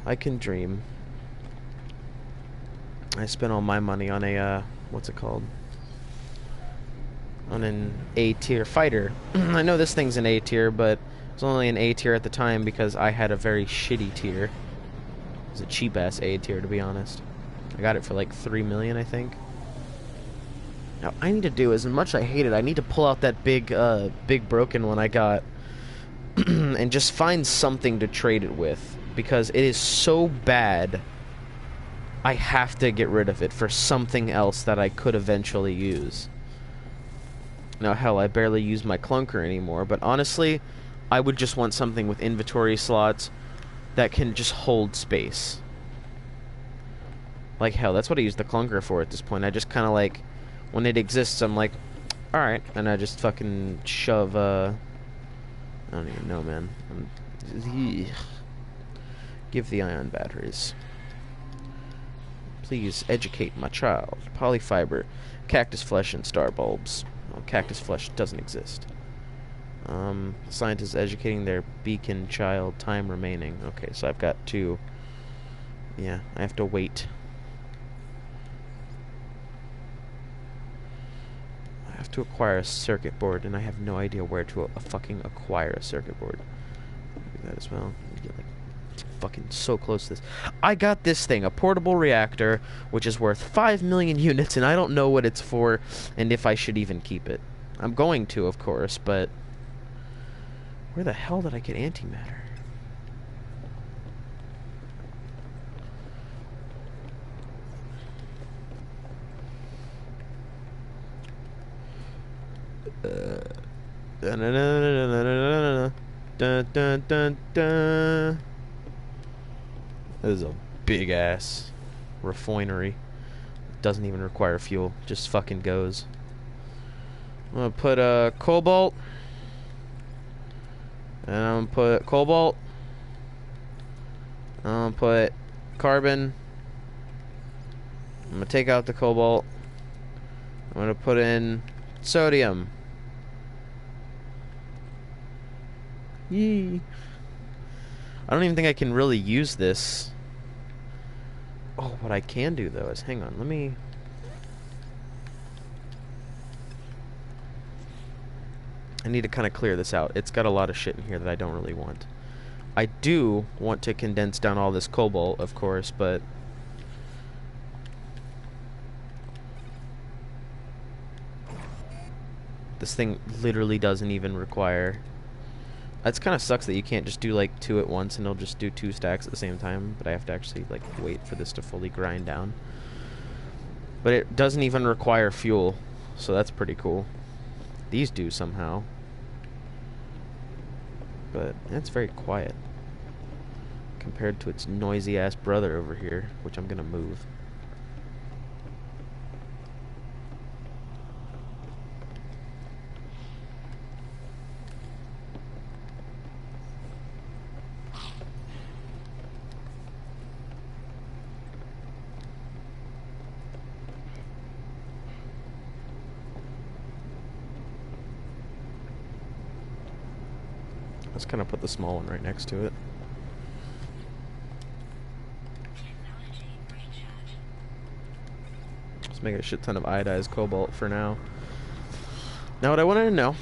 I can dream. I spent all my money on a, what's it called? On an A tier fighter. I know this thing's an A tier, but it was only an A tier at the time because I had a very shitty tier. It was a cheap ass A tier, to be honest. I got it for like 3 million, I think. Now, I need to do, as much as I hate it, I need to pull out that big broken one I got and just find something to trade it with, because it is so bad, I have to get rid of it for something else that I could eventually use. Now, hell, I barely use my clunker anymore, but honestly, I would just want something with inventory slots that can just hold space. Like, hell, that's what I use the clunker for at this point. I just kind of like, when it exists, I'm like, alright, and I just fucking shove, I don't even know, man. Give the ion batteries. Please educate my child. Polyfiber, cactus flesh, and star bulbs. Well, cactus flesh doesn't exist. Scientists educating their beacon child, time remaining. Okay, so I've got 2. Yeah, I have to wait. I have to acquire a circuit board, and I have no idea where to fucking acquire a circuit board. Do that as well. Get like fucking so close to this. I got this thing, a portable reactor, which is worth 5 million units, and I don't know what it's for, and if I should even keep it. I'm going to, of course, but Where the hell did I get antimatter? Dun, dun, dun, dun, dun, dun, dun. This is a big ass refinery. Doesn't even require fuel. Just fucking goes. I'm gonna put cobalt. And I'm gonna put cobalt. I'm gonna put carbon. I'm gonna take out the cobalt. I'm gonna put in sodium. Yee. I don't even think I can really use this. Oh, what I can do though is, hang on, let me... I need to kind of clear this out. It's got a lot of shit in here that I don't really want. I do want to condense down all this cobalt, of course, but... this thing literally doesn't even require... It kind of sucks that you can't just do like 2 at once and it'll just do 2 stacks at the same time, but I have to actually like wait for this to fully grind down. But it doesn't even require fuel, so that's pretty cool. These do somehow. But it's very quiet compared to its noisy ass brother over here, which I'm gonna move. Let's kind of put the small one right next to it. Let's make a shit ton of iodized cobalt for now. Now what I wanted to know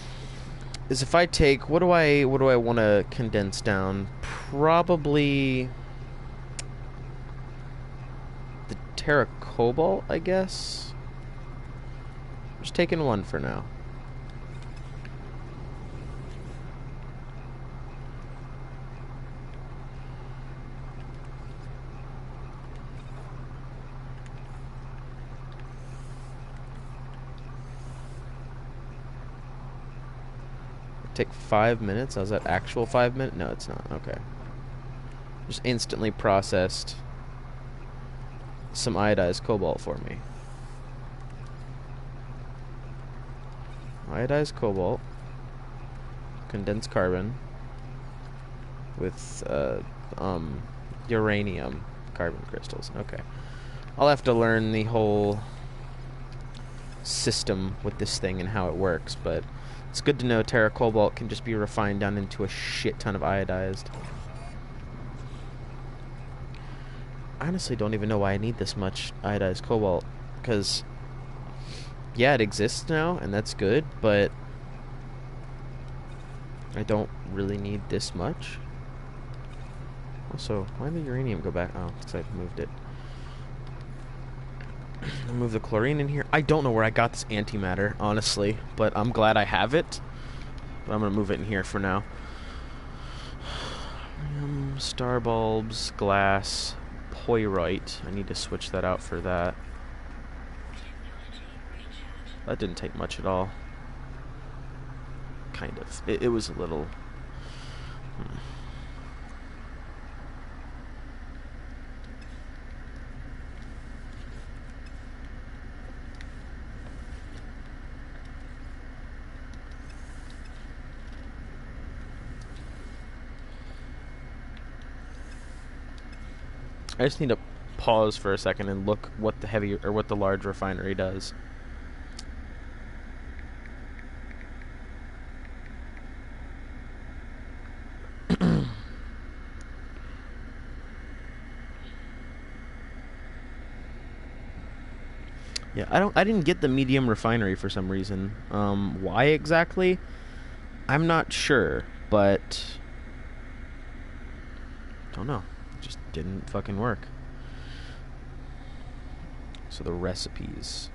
is if I take, what do I want to condense down? Probably the Terra Cobalt, I guess. Just taking one for now. Take 5 minutes? Was that actual 5 minutes? No, it's not. Okay. Just instantly processed some iodized cobalt for me. Iodized cobalt, condensed carbon with uranium carbon crystals. Okay. I'll have to learn the whole system with this thing and how it works, but it's good to know Terra Cobalt can just be refined down into a shit ton of iodized. I honestly don't even know why I need this much iodized cobalt, because yeah, it exists now, and that's good, but I don't really need this much. Also, why did the uranium go back? Oh, because I moved it. I'll move the chlorine in here. I don't know where I got this antimatter, honestly, but I'm glad I have it. But I'm going to move it in here for now. Star bulbs, glass, poirite. I need to switch that out for that. That didn't take much at all. Kind of. It was a little... I just need to pause for a second and look what the heavy or what the large refinery does. Yeah, I didn't get the medium refinery for some reason. Why exactly? I'm not sure, but don't know. Just didn't fucking work. So the recipes.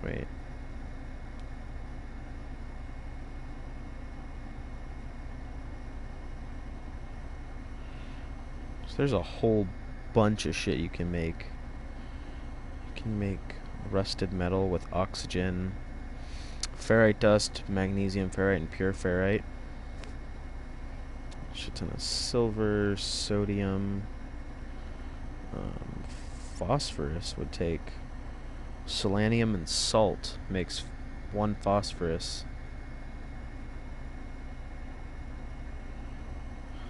Wait. So there's a whole bunch of shit you can make. You can make rusted metal with oxygen, ferrite dust, magnesium ferrite, and pure ferrite. Shit ton of silver, sodium, phosphorus would take. Selenium and salt makes 1 phosphorus.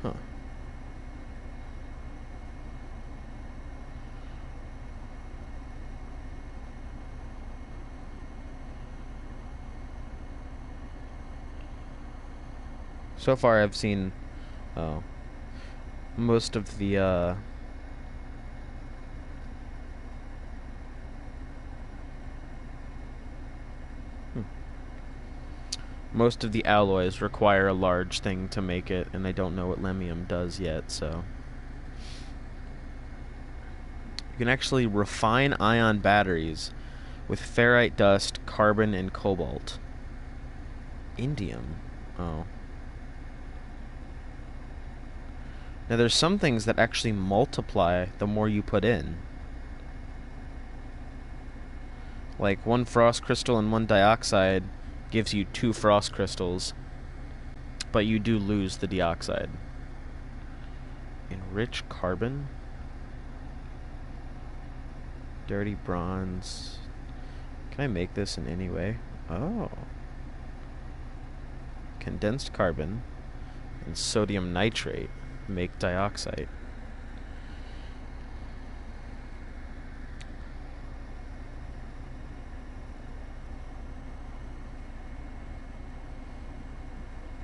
Huh. So far I've seen most of the most of the alloys require a large thing to make it, and I don't know what lemium does yet, so. You can actually refine ion batteries with ferrite dust, carbon, and cobalt. Indium. Oh. Now there's some things that actually multiply the more you put in. Like 1 frost crystal and 1 dioxide gives you 2 frost crystals, but you do lose the dioxide. Enrich carbon? Dirty bronze. Can I make this in any way? Oh. Condensed carbon and sodium nitrate make dioxide.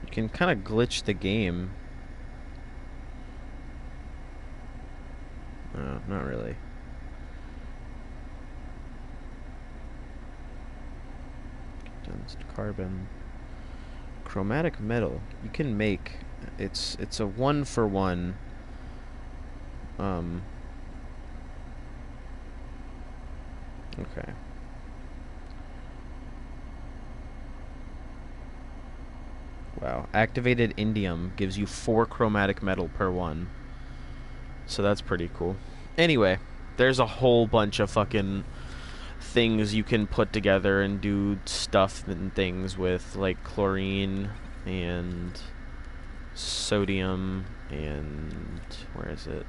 You can kind of glitch the game. No, not really. Condensed carbon. Chromatic metal. You can make... It's a 1-for-1. Okay. Wow. Activated indium gives you 4 chromatic metal per 1. So that's pretty cool. Anyway, there's a whole bunch of fucking things you can put together and do stuff and things with, like chlorine and sodium and where is it?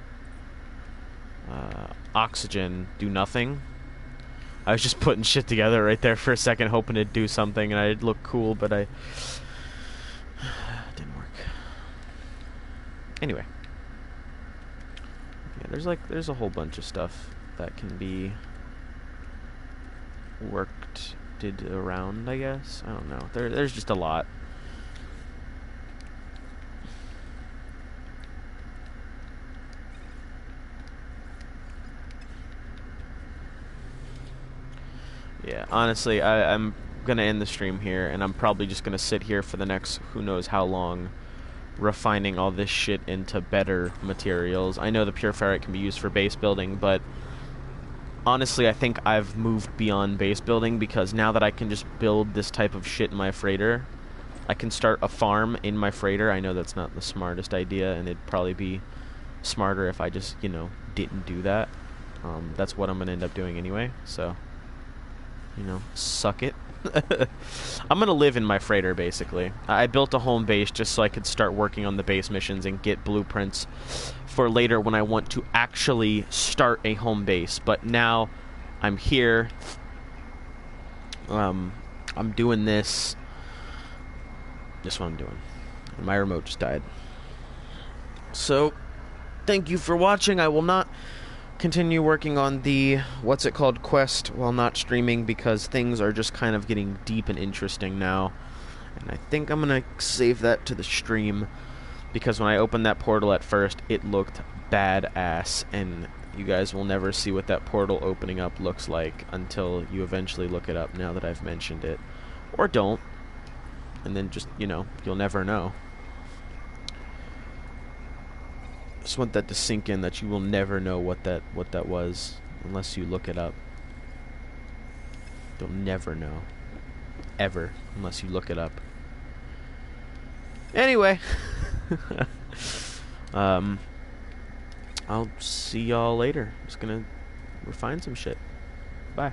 Oxygen do nothing. I was just putting shit together right there for a second, hoping it'd do something and I'd look cool, but I didn't work. Anyway, yeah, there's a whole bunch of stuff that can be did around, I guess. I don't know. There's just a lot. Yeah, honestly, I'm gonna end the stream here, and I'm probably just gonna sit here for the next who knows how long, refining all this shit into better materials. I know the pure ferrite can be used for base building, but honestly, I think I've moved beyond base building, because now that I can just build this type of shit in my freighter, I can start a farm in my freighter. I know that's not the smartest idea, and it'd probably be smarter if I just, didn't do that. That's what I'm gonna end up doing anyway, so... suck it. I'm gonna live in my freighter, basically. I built a home base just so I could start working on the base missions and get blueprints for later when I want to actually start a home base. But now I'm here. I'm doing this. This is what I'm doing. And my remote just died. So, thank you for watching. I will not continue working on the quest while not streaming, because things are just kind of getting deep and interesting now, and I think I'm gonna save that to the stream, because when I opened that portal at first it looked badass, and you guys will never see what that portal opening up looks like until you eventually look it up, now that I've mentioned it, or don't, and then just you'll never know. Just want that to sink in, that you will never know what that was unless you look it up. You'll never know. Ever. Unless you look it up. Anyway. I'll see y'all later. I'm just gonna refine some shit. Bye.